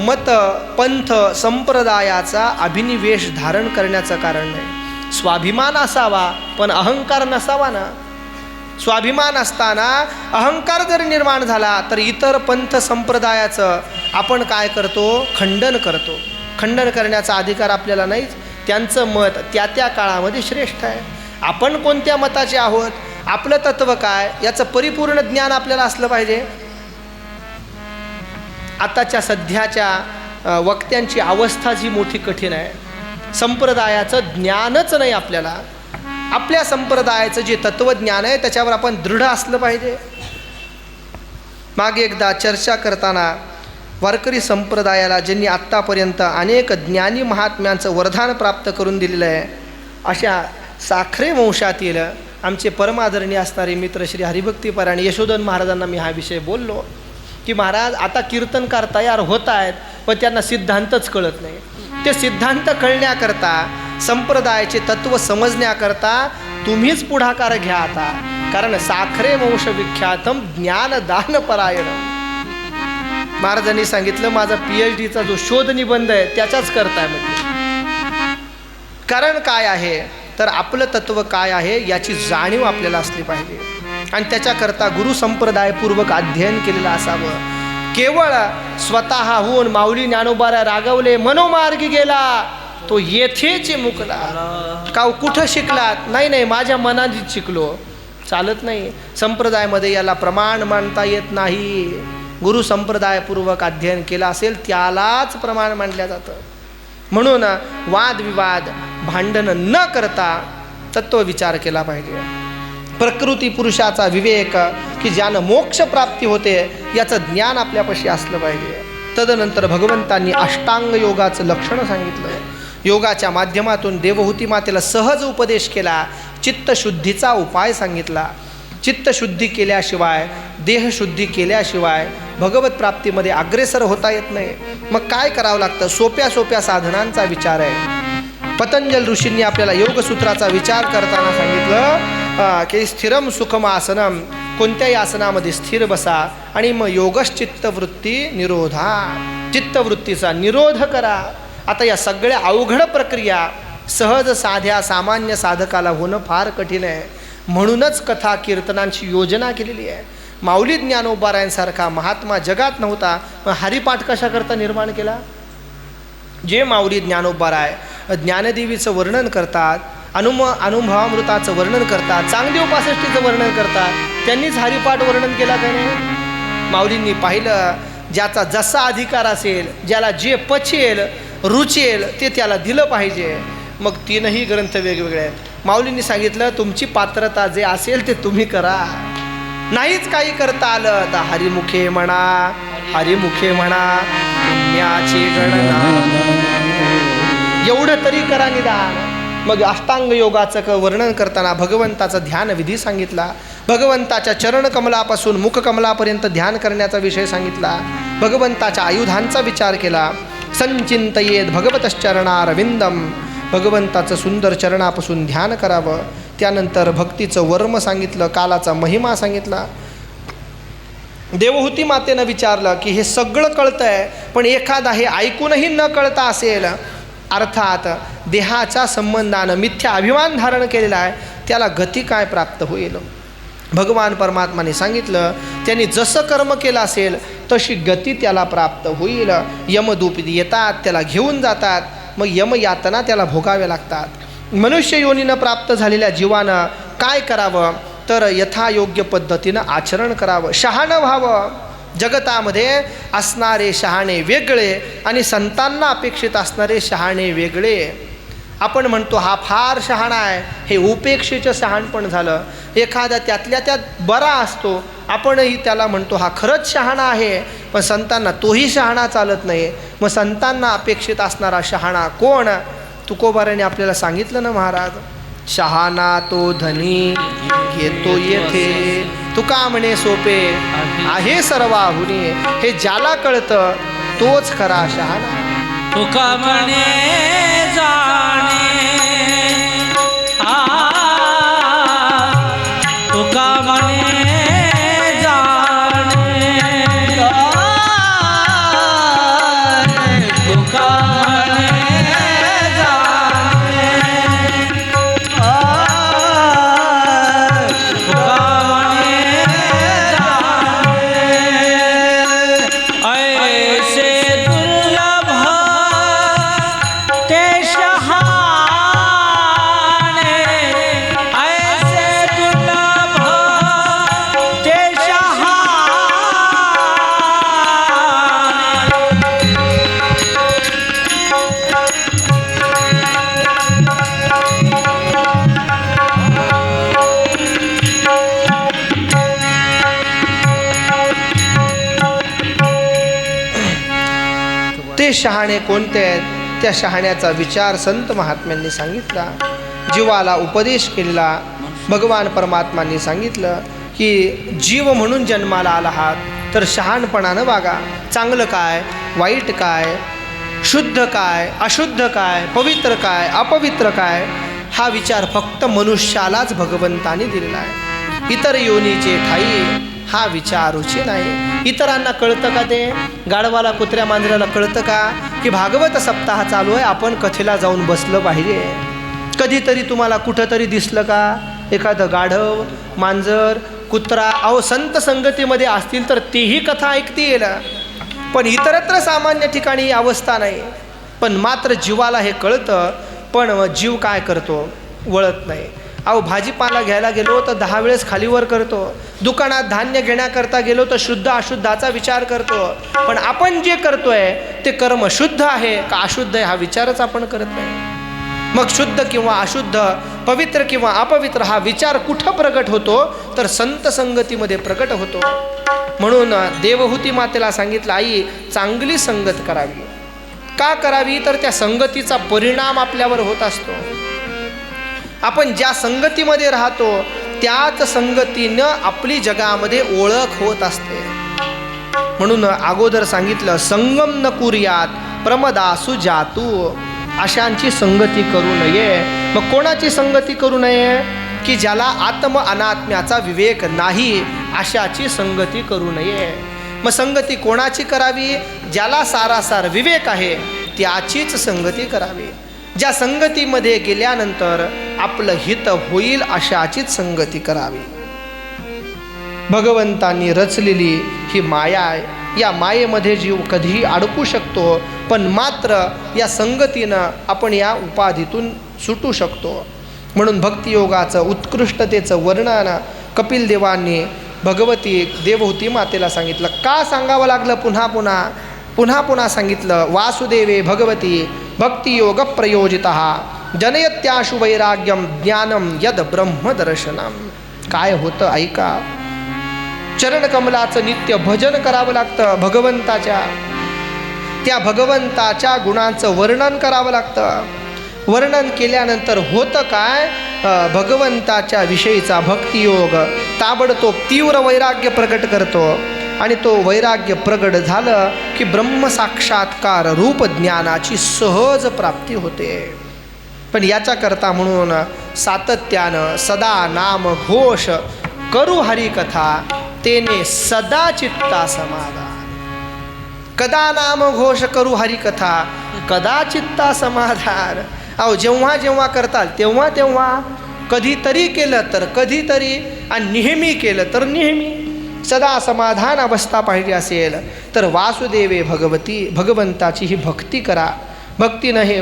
मत पंथ संप्रदायाचा अभिनिवेश धारण करण्याचं कारण नाही. स्वाभिमान असावा पण अहंकार नसावा ना. स्वाभिमान असताना अहंकार जर निर्माण झाला तर इतर पंथ संप्रदायाचं आपण काय करतो, खंडन करतो. खंडन करण्याचा अधिकार आपल्याला नाहीच. त्यांचं मत त्या त्या काळामध्ये श्रेष्ठ आहे. आपण कोणत्या मताचे आहोत, आपलं तत्व काय, याचं परिपूर्ण ज्ञान आपल्याला असलं पाहिजे. आताच्या सध्याच्या वक्त्यांची अवस्था जी मोठी कठीण आहे. संप्रदायाचं ज्ञानच नाही आपल्याला. आपल्या संप्रदायाचं जे तत्वज्ञान आहे त्याच्यावर आपण दृढ असलं पाहिजे. मागे एकदा चर्चा करताना वारकरी संप्रदायाला ज्यांनी आत्तापर्यंत अनेक ज्ञानी महात्म्यांचं वरदान प्राप्त करून दिलेलं आहे, अशा साखरे वंशातील आमचे परमादरणीय असणारे मित्र श्री हरिभक्तीपरायण यशोधन महाराजांना मी हा विषय बोललो की महाराज आता कीर्तनकार तयार होत आहेत पण त्यांना सिद्धांतच कळत नाही. ते सिद्धांत कळण्याकरता, संप्रदायाचे तत्व समजण्याकरता तुम्हीच पुढाकार घ्या आता. कारण साखरे वंश विख्यातम ज्ञानदान परायणम. महाराजांनी सांगितलं, माझा PhDचा जो शोध निबंध आहे त्याच्याच करताय म्हणजे. कारण काय आहे तर आपलं तत्व काय आहे याची जाणीव आपल्याला असली पाहिजे आणि त्याच्याकरता गुरु संप्रदायपूर्वक अध्ययन केलेलं असावं. केवळ स्वतःहून माऊली ज्ञानोबारा रागवले मनोमार्गी गेला तो येथेच मुकला. का कुठं शिकलात? नाही माझ्या मनात शिकलो. चालत नाही. संप्रदायामध्ये याला प्रमाण मानता येत नाही. गुरु संप्रदायपूर्वक अध्ययन केलं असेल त्यालाच प्रमाण मानलं जातं. म्हणून वादविवाद भांडण न करता तत्व विचार केला पाहिजे. प्रकृती पुरुषाचा विवेक की ज्यानं मोक्ष प्राप्ती होते याचं ज्ञान आपल्यापाशी असलं पाहिजे. तदनंतर भगवंतांनी अष्टांग योगाचं लक्षण सांगितलं. योगाच्या माध्यमातून देवहूती मातेला सहज उपदेश केला. चित्तशुद्धीचा उपाय सांगितला. चित्तशुद्धी केल्याशिवाय, देहशुद्धी केल्याशिवाय भगवत प्राप्तीमध्ये अग्रेसर होता येत नाही. मग काय करावं लागतं? सोप्या सोप्या साधनांचा विचार आहे. पतंजल ऋषींनी आपल्याला योगसूत्राचा विचार करताना सांगितलं की स्थिरम सुखम आसनम, कोणत्याही आसनामध्ये स्थिर बसा आणि मग योगश्चित्तवृत्ती निरोधा, चित्तवृत्तीचा निरोध करा. आता या सगळ्या अवघड प्रक्रिया सहज साध्या सामान्य साधकाला होणं फार कठीण आहे. म्हणूनच कथा कीर्तनांची योजना केलेली आहे. माऊली ज्ञानोबारायांसारखा महात्मा जगात नव्हता. मग हरिपाठ कशाकरता निर्माण केला? जे माऊली ज्ञानोबाराय ज्ञानदेवीचं वर्णन करतात, अनुभवामृताचं वर्णन करतात, चांगदेव पासष्टीचं वर्णन करतात, त्यांनीच हरिपाठ वर्णन केला का नाही? माऊलींनी पाहिलं ज्याचा जसा अधिकार असेल, ज्याला जे पचेल रुचेल ते त्याला दिलं पाहिजे. मग 3ही ग्रंथ वेगवेगळे आहेत. माऊलींनी सांगितलं तुमची पात्रता जे असेल ते तुम्ही करा. नाहीच काही करता आलं तर हरिमुखे म्हणा, हरिमुखे म्हणा, पुण्याची गणना. एवढं तरी करा निदान. मग अष्टांग योगाचं वर्णन करताना भगवंताचा ध्यान विधी सांगितला. भगवंताच्या चरणकमलापासून मुखकमलापर्यंत ध्यान करण्याचा विषय सांगितला. भगवंताच्या आयुधांचा विचार केला. संचिंतयेत भगवतश्चरणारविंदम, भगवंताचं सुंदर चरणापासून ध्यान करावं. त्यानंतर भक्तीचं वर्म सांगितलं, कालाचा महिमा सांगितला. देवहूती मातेनं विचारलं की हे सगळं कळतंय, पण एखादा हे ऐकूनही न कळता असेल, अर्थात देहाच्या संबंधानं मिथ्या अभिमान धारण केलेला आहे, त्याला गती काय प्राप्त होईल. भगवान परमात्माने सांगितलं त्यांनी जसं कर्म केलं असेल तशी गती त्याला प्राप्त होईल. यमदूत येतात, त्याला घेऊन जातात, मग यमयातना त्याला भोगाव्या लागतात. मनुष्य योनीनं प्राप्त झालेल्या जीवानं काय करावं, तर यथायोग्य पद्धतीनं आचरण करावं, शहाणं व्हावं. जगतामध्ये असणारे शहाणे वेगळे आणि संतांना अपेक्षित असणारे शहाणे वेगळे. आपण म्हणतो हा फार शहाणा आहे, हे उपेक्षेचं शहाणपण झालं. एखादा त्यातल्या त्यात बरा असतो, आपणही त्याला म्हणतो हा खरंच शहाणा आहे, पण संतांना तोही शहाणा चालत नाही. मग संतांना अपेक्षित असणारा शहाणा कोण? तुकोबाराने आपल्याला सांगितलं ना महाराज, शहाणा तो धनी घेतो येथे, तुका म्हणे सोपे आहे सर्वाहुनी. हे ज्याला कळतं तोच खरा शहाणा. तुका म्हणे जाणे, तुका म्हणे जाणे, तुका म्हणे जाणे, तुका म्हणे जाणे. ऐसे दुर्लभ ते शहाणे, ऐसे दुर्लभ ते शहाणे. ते शहाणे कोणते आहेत? त्या शहाण्याचा विचार संत महात्म्यांनी सांगितला, जीवाला उपदेश केलेला. भगवान परमात्मांनी सांगितलं की जीव म्हणून जन्माला आला आहात तर शहाणपणानं वागा. चांगलं काय, वाईट काय, शुद्ध काय, अशुद्ध काय, पवित्र काय, अपवित्र काय, हा विचार फक्त मनुष्यालाच भगवंताने दिलेला आहे. इतर योनीचे ठाई हा विचारूचे नाही. इतरांना कळतं का? ते गाढवाला, कुत्र्या मांजराला कळतं का की भागवत सप्ताह चालू आहे, आपण कथेला जाऊन बसलं पाहिजे? कधीतरी तुम्हाला कुठंतरी दिसलं का एखादं गाढव, मांजर, कुत्रा? अहो, संत संगतीमध्ये असतील तर तेही कथा ऐकतील, पण इतरत्र सामान्य ठिकाणी ही अवस्था नाही. पण मात्र जीवाला हे कळतं, पण जीव काय करतो? वळत नाही. अहो, भाजीपाला घ्यायला गेलो तर 10 वेळेस खालीवर करतो. दुकानात धान्य घेण्याकरता गेलो तर शुद्ध अशुद्धाचा विचार करतो. पण आपण जे करतोय ते कर्म शुद्ध आहे का अशुद्ध आहे हा विचारच आपण करत नाही. मग शुद्ध किंवा अशुद्ध, पवित्र किंवा अपवित्र हा विचार कुठं प्रगट होतो? तर संत संगतीमध्ये प्रगट होतो. म्हणून देवहूती मातेला सांगितलं, आई चांगली संगत करावी. का करावी? तर त्या संगतीचा परिणाम आपल्यावर होत असतो. आपण ज्या संगतीमध्ये राहतो त्याच संगतीनं आपली जगामध्ये ओळख होत असते. म्हणून अगोदर सांगितलं, संगम न कुर्यात प्रमदासु जातू, अशांची संगती करू नये. मग कोणाची संगती करू नये? की ज्याला आत्म अनात्म्याचा विवेक नाही अशाची संगती करू नये. मग संगती कोणाची करावी? ज्याला सारासार विवेक आहे त्याचीच संगती करावी. ज्या संगतीमध्ये गेल्यानंतर आपलं हित होईल अशाचीच संगती करावी. भगवंतांनी रचलेली ही माया आहे. या मायेमध्ये जीव कधीही अडकू शकतो, पण मात्र या संगतीनं आपण या उपाधीतून सुटू शकतो. म्हणून भक्तियोगाचं उत्कृष्टतेचं वर्णन कपिल देवांनी भगवती देवहूती मातेला सांगितलं. का सांगावं लागलं पुन्हा पुन्हा सांगितलं? वासुदेवे भगवती भक्तियोग प्रयोजितः जनयत्याशु वैराग्यम ज्ञानम यद ब्रह्मदर्शनम. काय होतं ऐका. चरणकमलाचं नित्य भजन करावं लागतं भगवंताच्या. त्या भगवंताच्या गुणांचं वर्णन करावं लागतं. वर्णन केल्यानंतर होतं काय, भगवंताच्या विषयीचा भक्तियोग ताबडतोब तीव्र वैराग्य प्रकट करतो. आणि तो वैराग्य प्रगट झालं की ब्रह्मसाक्षात्कार रूप ज्ञानाची सहज प्राप्ती होते. पण याच्याकरता म्हणून सातत्यानं सदा नाम घोष करू हरिकथा, तेने सदा चित्ता समाधान. कदा नाम घोष करू हरिकथा, कदा चित्ता समाधान. अहो जेव्हा जेव्हा करताल तेव्हा तेव्हा, कधीतरी केलं तर कधीतरी, आणि नेहमी केलं तर नेहमी. सदा समाधान अवस्था पाहिजे असेल तर वासुदेवे भगवती, भगवंताची ही भक्ती करा. भक्तीनं हे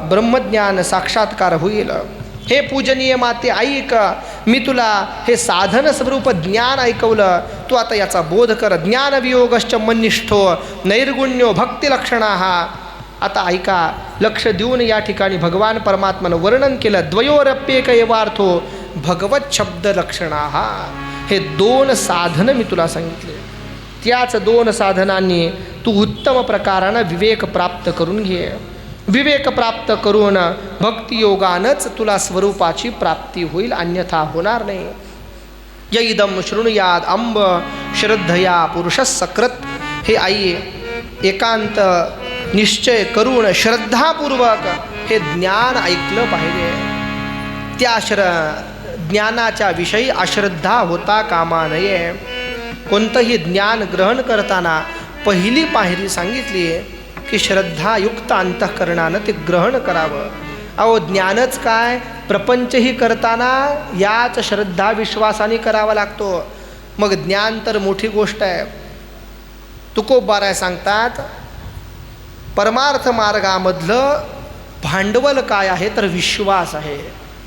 ब्रह्मज्ञान साक्षात्कार होईल. हे पूजनीय माते ऐक, मी तुला हे साधन स्वरूप ज्ञान ऐकवलं, तू आता याचा बोध कर. ज्ञानवियोगश्च मन्निष्ठो नैर्गुण्यो भक्तिलक्षणा. आता ऐका, लक्ष देऊन या ठिकाणी भगवान परमात्म्यानं वर्णन केलं. द्वयोरप्येक एवार्थो भगवत शब्द लक्षणा. हे दोन साधनं मी तुला सांगितले. त्याच दोन साधनांनी तू उत्तम प्रकारानं विवेक प्राप्त करून घे. विवेक प्राप्त करून भक्तियोगानंच तुला स्वरूपाची प्राप्ती होईल, अन्यथा होणार नाही. य इदं शृणुयाद अंब श्रद्धया पुरुषसकृत. हे आई, एकांत निश्चय करून श्रद्धापूर्वक हे ज्ञान ऐकलं पाहिजे. त्या ज्ञानाच्या विषयी अश्रद्धा होता कामा नये. कोणतंही ज्ञान ग्रहण करताना पहिली पायरी सांगितली की श्रद्धायुक्त अंतःकरणानं ते ग्रहण करावं. अहो ज्ञानच काय, प्रपंचही करताना याच श्रद्धा विश्वासाने करावा लागतो. मग ज्ञान तर मोठी गोष्ट आहे. तुकोबाराय सांगतात, परमार्थ मार्गामधलं भांडवल काय आहे तर विश्वास आहे.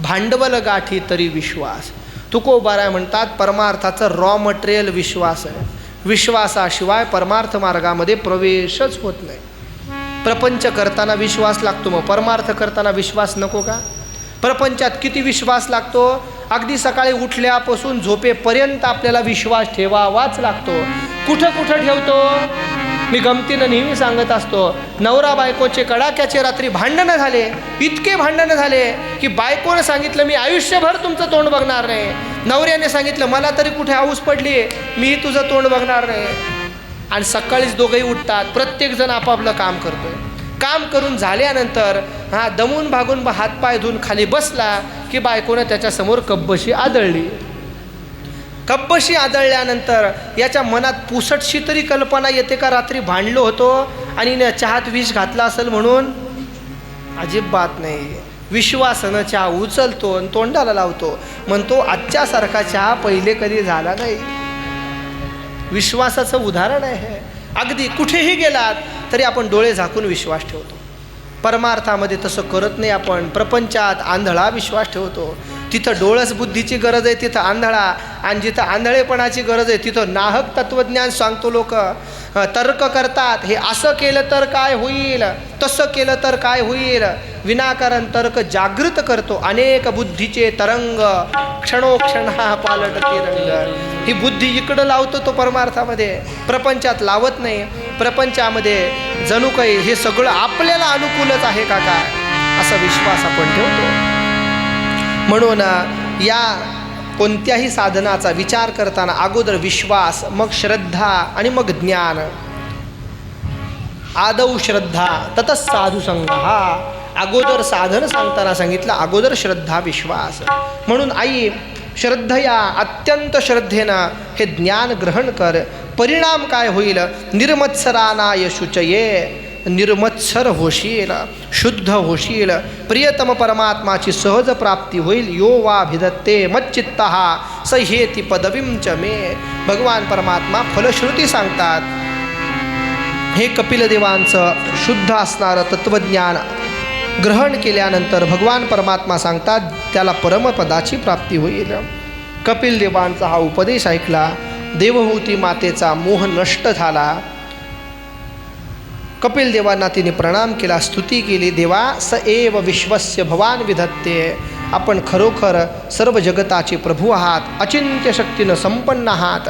भांडवल गाठी तरी विश्वास. तुकोबाराय म्हणतात परमार्थाचं रॉ मटेरियल विश्वास आहे. विश्वासाशिवाय परमार्थ मार्गामध्ये प्रवेशच होत नाही. प्रपंच करताना विश्वास लागतो, मग परमार्थ करताना विश्वास नको का? प्रपंचात किती विश्वास लागतो? अगदी सकाळी उठल्यापासून झोपेपर्यंत आपल्याला विश्वास ठेवावाच लागतो. कुठं कुठं ठेवतो? मी गमतीनं नेहमी सांगत असतो, नवरा बायकोचे कडाक्याचे रात्री भांडणं झाले, इतके भांडणं झाले की बायकोनं सांगितलं मी आयुष्यभर तुमचं तोंड बघणार नाही. नवऱ्याने सांगितलं मला तरी कुठे हाऊस पडली, मी तुझं तोंड बघणार नाही. आणि सकाळीच दोघंही उठतात, प्रत्येकजण आपापलं काम करतोय. काम करून झाल्यानंतर दमून भागून हातपाय धुवून खाली बसला की बायकोनं त्याच्यासमोर कब्बशी आदळली. कब्बशी आदळल्यानंतर याच्या मनात पुसटशी तरी कल्पना येते का रात्री भांडलो होतो आणि चहात विष घातला असेल म्हणून? अजिबात नाही. विश्वासानं चहा उचलतो आणि तोंडाला लावतो, म्हणतो आजच्यासारखा चहा पहिले कधी झाला नाही. विश्वासाचं उदाहरण आहे. अगदी कुठेही गेलात तरी आपण डोळे झाकून विश्वास ठेवतो. परमार्थामध्ये तसं करत नाही आपण. प्रपंचात आंधळा विश्वास ठेवतो. तिथं डोळस बुद्धीची गरज आहे, तिथं आंधळा. आणि जिथं आंधळेपणाची गरज आहे तिथं नाहक तत्त्वज्ञान सांगतो. लोक तर्क करतात, हे असं केलं तर काय होईल, तसं केलं तर काय होईल. विनाकारण तर्क जागृत करतो. अनेक बुद्धीचे तरंग क्षणोक्षणा पालटते रंग. ही बुद्धी इकडं लावतो तो परमार्थामध्ये, प्रपंचात लावत नाही. प्रपंचामध्ये जणू काही हे सगळं आपल्याला अनुकूलच आहे का काय असा विश्वास आपण ठेवतो. म्हणून या कोणत्याही साधनाचा विचार करताना अगोदर विश्वास, मग श्रद्धा आणि मग ज्ञान. आदौ श्रद्धा ततः साधुसंग. अगोदर साधन सांगताना सांगितलं, अगोदर श्रद्धा विश्वास. म्हणून आई, श्रद्धया अत्यंत श्रद्धेनं हे ज्ञान ग्रहण कर. परिणाम काय होईल? निर्मत्सरानाय शुचये. निर्मत्सर होशील, शुद्ध होशील. प्रियतम परमात्माची सहज प्राप्ती होईल. यो वा भिदत्ते मच्चित्तः स हेती पदवीं च मे. भगवान परमात्मा फलश्रुती सांगतात. हे कपिलदेवांचं शुद्ध असणारं तत्त्वज्ञान ग्रहण केल्यानंतर भगवान परमात्मा सांगतात त्याला परमपदाची प्राप्ती होईल. कपिलदेवांचा हा उपदेश ऐकला, देवहूती मातेचा मोह नष्ट झाला. कपिल देवांना तिने प्रणाम केला, स्तुती केली. देवा स एव विश्वस्य भवान विधत्ते. आपण खरोखर सर्व जगताचे प्रभू आहात, अचिंत्य शक्तीनं संपन्न आहात.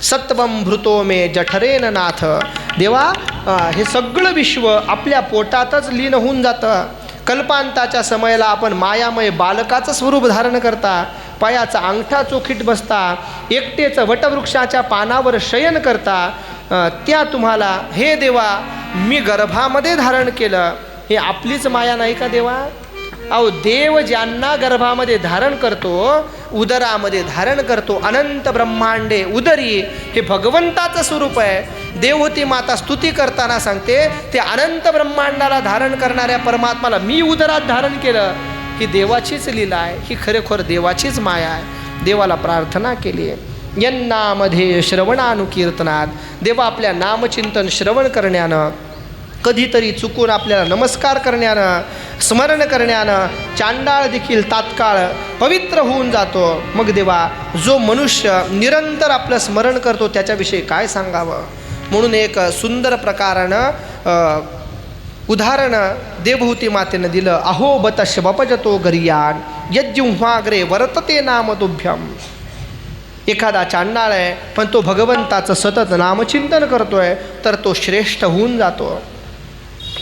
सत्वं भृतो मे जठरेन नाथ. देवा हे सगळं विश्व आपल्या पोटातच लीन होऊन जातं. कल्पांताच्या समयाला आपण मायामय बालकाचं स्वरूप धारण करता, पायाचा अंगठा चोखीत बसता, एकटेच वटवृक्षाच्या पानावर शयन करता. त्या तुम्हाला हे देवा मी गर्भामध्ये धारण केलं, हे आपलीच माया नाही का देवा? अहो देव ज्यांना गर्भामध्ये धारण करतो, उदरामध्ये धारण करतो, अनंत ब्रह्मांडे उदरी, हे भगवंताचं स्वरूप आहे. देवहूती माता स्तुती करताना सांगते, ते अनंत ब्रह्मांडाला धारण करणाऱ्या परमात्माला मी उदरात धारण केलं. ही देवाचीच लीला आहे, ही खरेखर देवाचीच माया आहे. देवाला प्रार्थना केली आहे, यन्नामध्ये श्रवणानुकीर्तनात. देवा आपल्या नामचिंतन श्रवण करण्यानं, कधीतरी चुकून आपल्याला नमस्कार करण्यानं, स्मरण करण्यानं चांडाळ देखील तात्काळ पवित्र होऊन जातो. मग देवा जो मनुष्य निरंतर आपलं स्मरण करतो त्याच्याविषयी काय सांगावं. म्हणून एक सुंदर प्रकारानं उदाहरण देवहूती मातेनं दिलं. अहो बत श्वपजतो गरियान यज्जिह्वाग्रे वर्तते नाम तुभ्यम. एखादा चांडाळ आहे पण तो भगवंताचं सतत नामचिंतन करतोय तर तो श्रेष्ठ होऊन जातो.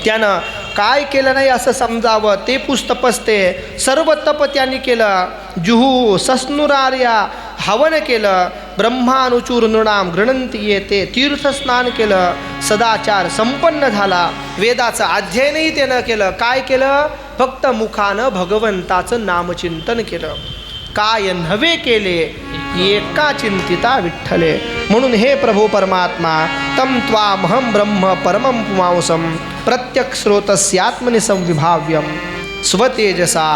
त्यानं काय केलं नाही असं समजावं. ते पुस्तपसते सर्व तप त्यांनी केलं. जुहू सस्नुरार्या हवन केलं. ब्रह्मानुचूर नृणाम गृणंती येते. तीर्थस्नान केलं. सदाचार संपन्न झाला. वेदाचं अध्ययनही त्यानं केलं. काय केलं? फक्त मुखानं भगवंताचं नामचिंतन केलं. काय नव्हे केले एका चिंतिता विठ्ठले. म्हणून हे प्रभू परमात्मा तम त्वामहं ब्रह्म परमं पुमांसं प्रत्यक् स्रोतस्यात्मनि संविभाव्यं स्वतेजसा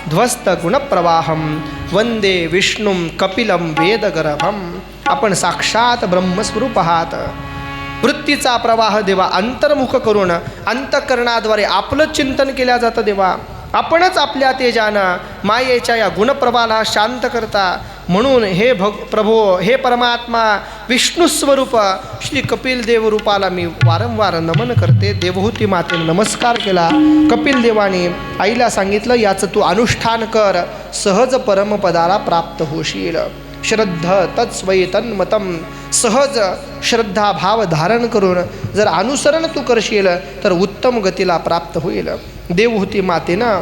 ध्वस्त गुणप्रवाहं वंदे विष्णुं कपिलं वेदगर्भं. आपण साक्षात ब्रह्मस्वरूप आहात. वृत्तीचा प्रवाह देवा अंतर्मुख करून अंतःकरणाद्वारे आपलं चिंतन केल्या जातं. देवा आपणच आपल्या तेजानं मायेच्या या गुणप्रवाहाला शांत करता. म्हणून हे प्रभो, हे परमात्मा विष्णुस्वरूप श्री कपिल देव रूपाला मी वारंवार नमन करते. देवहूती मातेने नमस्कार केला. कपिल देवाने आईला सांगितलं, याचं तू अनुष्ठान कर, सहज परमपदाला प्राप्त होशील. श्रद्ध तत्स्वयी तन्मतम. सहज श्रद्धा भाव धारण करून जर अनुसरण तू करशील तर उत्तम गतीला प्राप्त होईल. देवहूती मातेनं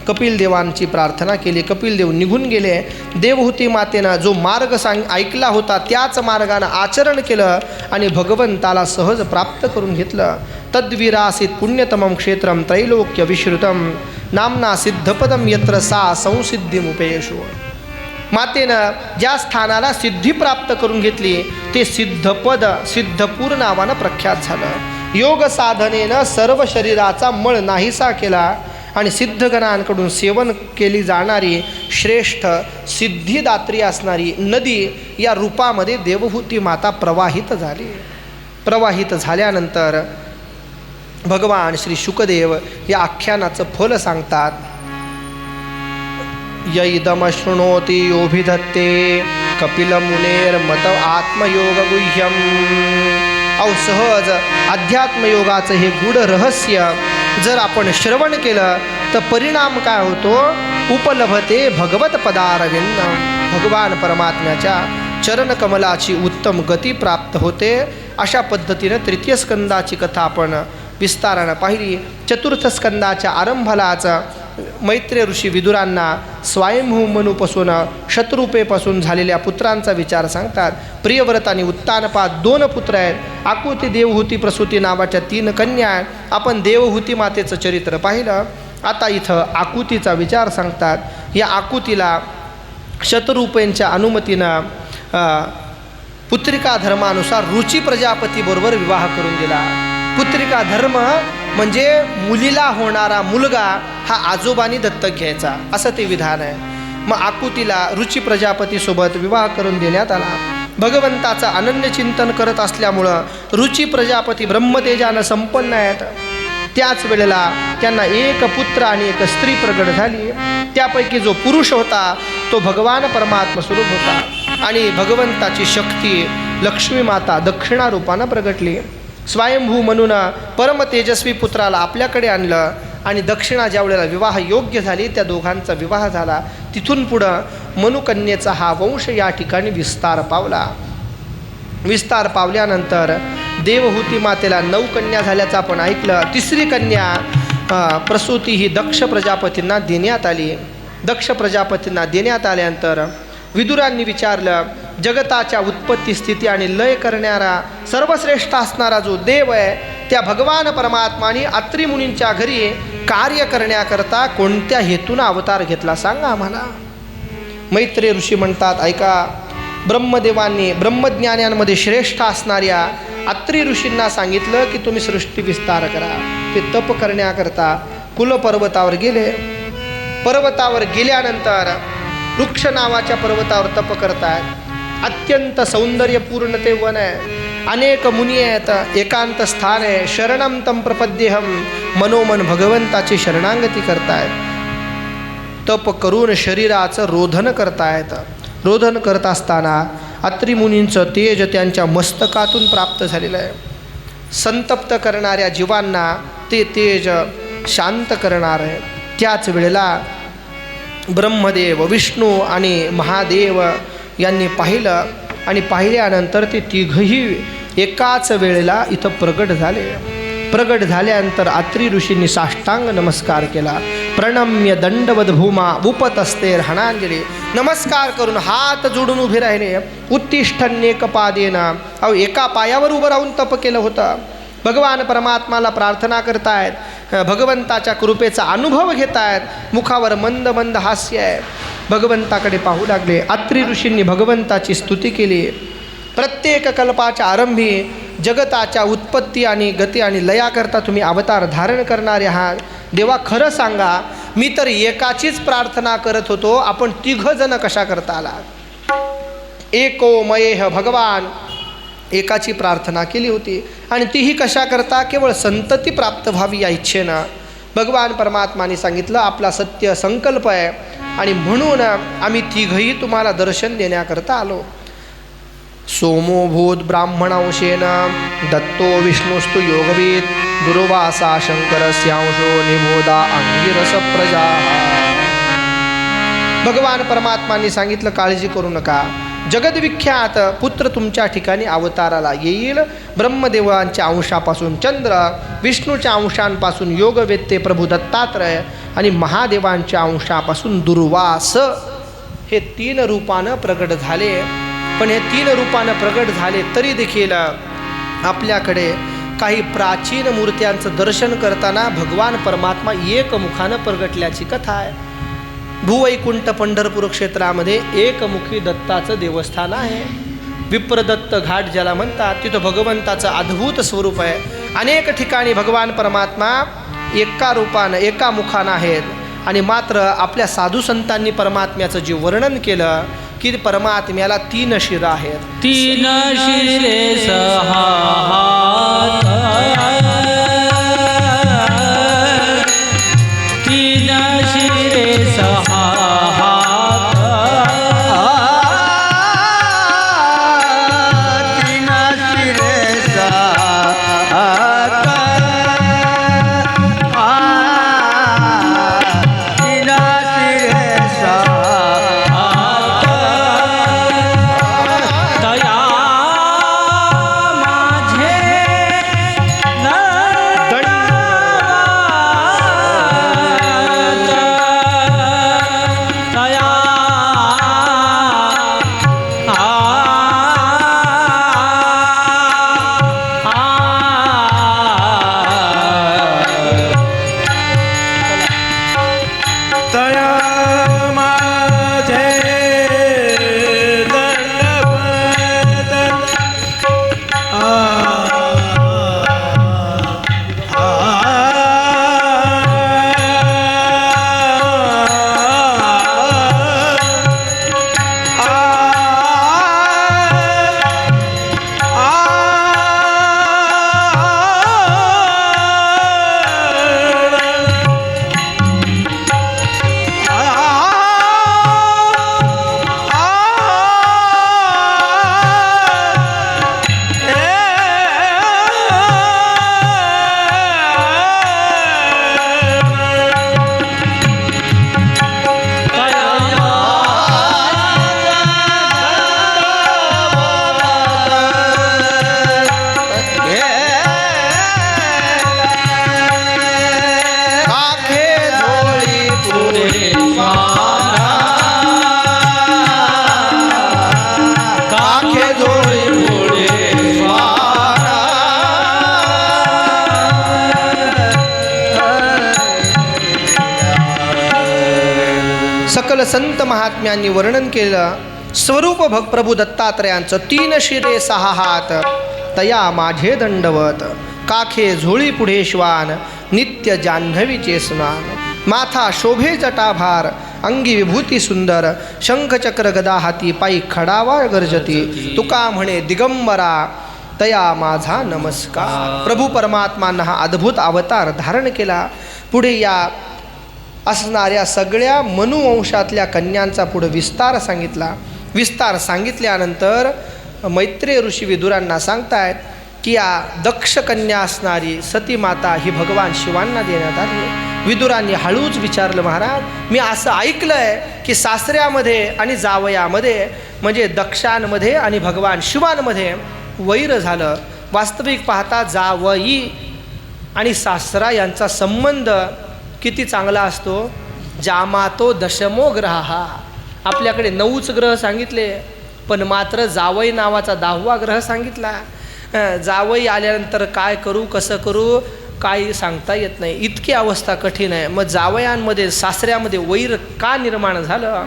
कपिल देवांची प्रार्थना केली. कपिल देव निघून गेले. देवहूती मातेनं जो मार्ग ऐकला होता त्याच मार्गानं आचरण केलं आणि भगवंताला सहज प्राप्त करून घेतलं. तद्विरासीत पुण्यतमं क्षेत्रं त्रैलोक्य विश्रुतं नामना सिद्धपदं यत्र सा संसिद्धिमुपेषु. मातेनं ज्या स्थानाला सिद्धी प्राप्त करून घेतली ते सिद्धपद सिद्धपूर नावानं प्रख्यात झालं. योग साधनेनं सर्व शरीराचा मळ नाहीसा केला आणि सिद्धगणांकडून सेवन केली जाणारी श्रेष्ठ सिद्धिदात्री असणारी नदी या रूपामध्ये देवहूती माता प्रवाहित झाली. प्रवाहित झाल्यानंतर भगवान श्री शुकदेव या आख्यानाचं फल सांगतात. यैदमशृणोति योभिधत्ते कपिलमुनेर्मत आत्मयोग गुह्यम. अहो सहज अध्यात्मयोगाचं हे गूढ रहस्य जर आपण श्रवण केलं तर परिणाम काय होतो? उपलभते भगवत पदारविंद. भगवान परमात्म्याच्या चरणकमलाची उत्तम गती प्राप्त होते. अशा पद्धतीनं तृतीय स्कंदाची कथा आपण विस्तारानं पाहिली. चतुर्थ स्कंदाच्या आरंभालाच मैत्रेय ऋषी विदुरांना स्वयंभू मनूपासून शत्रुपेपासून झालेल्या पुत्रांचा विचार सांगतात. प्रियव्रत आणि उत्तानपाद 2 पुत्र आहेत. आकुती देवहूती प्रसूती नावाच्या 3 कन्या आहेत. आपण देवहूती मातेचं चरित्र पाहिलं. आता इथं आकुतीचा विचार सांगतात. या आकुतीला शतरूपेंच्या अनुमतीनं पुत्रिका धर्मानुसार रुची प्रजापतीबरोबर विवाह करून दिला. पुत्रिका धर्म म्हणजे मुलीला होणारा मुलगा हा आजोबांनी दत्तक घ्यायचा असं ते विधान आहे. मग आकुतीला रुची प्रजापतीसोबत विवाह करून देण्यात आला. भगवंताचं अनन्य चिंतन करत असल्यामुळं रुची प्रजापती ब्रह्मतेजानं संपन्न आहेत. त्याच वेळेला त्यांना एक पुत्र आणि एक स्त्री प्रगट झाली. त्यापैकी जो पुरुष होता तो भगवान परमात्मा स्वरूप होता आणि भगवंताची शक्ती लक्ष्मी माता दक्षिणा रूपानं प्रगटली. स्वयंभू म्हणून परम तेजस्वी पुत्राला आपल्याकडे आणलं आणि दक्षिणा ज्या वेळेला विवाह योग्य झाली त्या दोघांचा विवाह झाला. तिथून पुढं मनुकन्येचा हा वंश या ठिकाणी विस्तार पावला. विस्तार पावल्यानंतर देवहूती मातेला 9 कन्या झाल्याचं आपण ऐकलं. तिसरी कन्या प्रसूती ही दक्ष प्रजापतींना देण्यात आली. दक्ष प्रजापतींना देण्यात आल्यानंतर विदुरांनी विचारलं, जगताच्या उत्पत्ती स्थिती आणि लय करणारा सर्वश्रेष्ठ असणारा जो देव आहे त्या भगवान परमात्माने अत्रि मुनींच्या घरी कार्य करण्याकरता कोणत्या हेतून अवतार घेतला सांगा आम्हाला. मैत्रेय ऋषी म्हणतात, ऐका, ब्रह्मदेवांनी ब्रह्मज्ञान्यांमध्ये श्रेष्ठ असणाऱ्या अत्रि ऋषींना सांगितलं की तुम्ही सृष्टी विस्तार करा. ते तप करण्याकरता कुलपर्वतावर गेले. पर्वतावर गेल्यानंतर वृक्ष नावाच्या पर्वतावर तप करतायत. अत्यंत सौंदर्यपूर्ण ते वन आहे. अनेक मुनी आहेत. एकांत स्थान आहे. शरणम तम प्रपद्येहम, मनोमन भगवंताची शरणागती करतायत. तप करून शरीराचं रोधन करतायत. रोधन करत असताना अत्रि मुनींचं तेज त्यांच्या मस्तकातून प्राप्त झालेलं आहे. संतप्त करणाऱ्या जीवांना ते तेज शांत करणार आहे. त्याच वेळेला ब्रह्मदेव, विष्णू आणि महादेव यांनी पाहिलं आणि पाहिल्यानंतर ते तिघही एकाच वेळेला इथं प्रगट झाले. प्रगट झाल्यानंतर अत्रि ऋषींनी साष्टांग नमस्कार केला. प्रणम्य दंडवद भूमा उपतस्ते हणांजली. नमस्कार करून हात जोडून उभे राहिले. उत्तिष्ठन्येकपादेन, एका पायावर उभं राहून तप केलं होतं. भगवान परमात्माला प्रार्थना करतायत. भगवंताच्या कृपेचा अनुभव घेतायत. मुखावर मंद मंद हास्य आहे. भगवंताकडे पाहू लागले. अत्रि ऋषींनी भगवंताची स्तुती केली. प्रत्येक कल्पाच्या आरंभी जगताच्या उत्पत्ती आणि गती आणि लयाकरता तुम्ही अवतार धारण करणारे आहात. देवा, खरं सांगा, मी तर एकाचीच प्रार्थना करत होतो, आपण 3 जण कशा करता आलात? एको मयेह भगवान, एकाची प्रार्थना केली होती आणि तीही कशा करता? केवळ संतती प्राप्त व्हावी या इच्छेनं. भगवान परमात्माने सांगितलं, आपला सत्य संकल्प आहे आणि म्हणून आम्ही 3ही तुम्हाला दर्शन देण्याकरता आलो. सोमो भूत ब्राह्मणांशेन दत्तो विष्णुस्तु योगवीत दुर्वासा शंकरस्यांशो निबोधा अंगिरस प्रजा. भगवान परमात्माने सांगितलं, काळजी करू नका, जगद्विख्यात पुत्र तुमच्या ठिकाणी अवताराला येईल. ब्रह्मदेवांच्या अंशापासून चंद्र, विष्णूच्या अंशांपासून योगवेत्ते प्रभू दत्तात्रय आणि महादेवांच्या अंशापासून दुर्वास, हे 3 रूपानं प्रगट झाले. पण हे 3 रूपानं प्रगट झाले तरी देखील आपल्याकडे काही प्राचीन मूर्त्यांचं दर्शन करताना भगवान परमात्मा एकमुखानं प्रगटल्याची कथा आहे. भूवैकुंठ पंढरपूर क्षेत्रामध्ये एकमुखी दत्ताचं देवस्थान आहे. विप्रदत्त घाट ज्याला म्हणतात, तिथं भगवंताचं अद्भुत स्वरूप आहे. अनेक ठिकाणी भगवान परमात्मा एका रूपानं, एका मुखानं आहेत. आणि मात्र आपल्या साधू संतांनी परमात्म्याचं जे वर्णन केलं की परमात्म्याला 3 शिरा आहेत. 3 शिरे 6 हात, 3 शिरे 6 हात, 3 शिरे 6 हात, 3 शिरे 6 दया विठ्ठल संत महात्म्यांनी वर्णन केलं. स्वरूप प्रभू दत्तात्रयांचं 3 शिरे 6 हात, तया माझे दंडवत. काखे झोळी पुढे श्वान, नित्य जान्हवीचे स्नान. माथा शोभे जटाभार, अंगी विभूती सुंदर. शंखचक्र गदा हाती, पायी खडावा गर्जती. तुका म्हणे दिगंबरा, तया माझा नमस्कार. प्रभू परमात्मांना हा अद्भुत अवतार धारण केला. पुढे या असणाऱ्या सगळ्या मनुवंशातल्या कन्यांचा पुढे विस्तार सांगितला. विस्तार सांगितल्यानंतर मैत्रेय ऋषी विदुरांना सांगतायत की या दक्ष कन्या असणारी सती माता ही भगवान शिवांना देण्यात आली. विदुरांनी हळूच विचारलं, महाराज मी असं ऐकलं आहे की सासऱ्यामध्ये आणि जावयामध्ये म्हणजे दक्षांमध्ये आणि भगवान शिवांमध्ये वैर झालं. वास्तविक पाहता जावई आणि सासरा यांचा संबंध किती चांगला असतो. जामातो दशमो ग्रह. आपल्याकडे 9च ग्रह सांगितले, पण मात्र जावई नावाचा 10वा ग्रह सांगितला. जावई आल्यानंतर काय करू कसं करू काही सांगता येत नाही, इतकी अवस्था कठीण आहे. मग जावयांमध्ये सासऱ्यामध्ये वैर का निर्माण झालं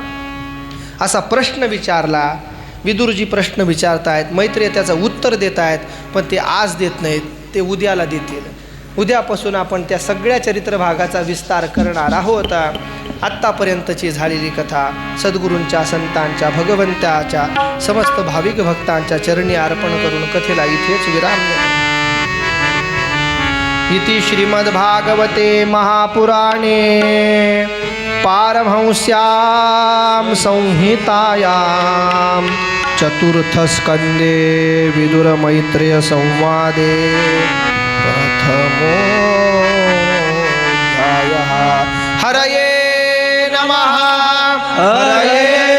असा प्रश्न विचारला. विदुरजी प्रश्न विचारतायत, मैत्रेय त्याचं उत्तर देत आहेत, पण ते आज देत नाहीत, ते उद्याला देतील. उद्यापासून आपण त्या सगळ्या चरित्र भागाचा विस्तार करणार आहोत. आत्तापर्यंतची झालेली कथा सद्गुरूंच्या संतांच्या भगवंताच्या समस्त भाविक भक्तांच्या चरणी अर्पण करून कथेला इथेच विराम देतो. इति श्रीमद्भागवते महापुराणे पारमहंस्यां संहितायां चतुर्थस्कन्धे विदुरमैत्रेय संवादे प्रथमोऽध्यायः. हरये नमः. हरये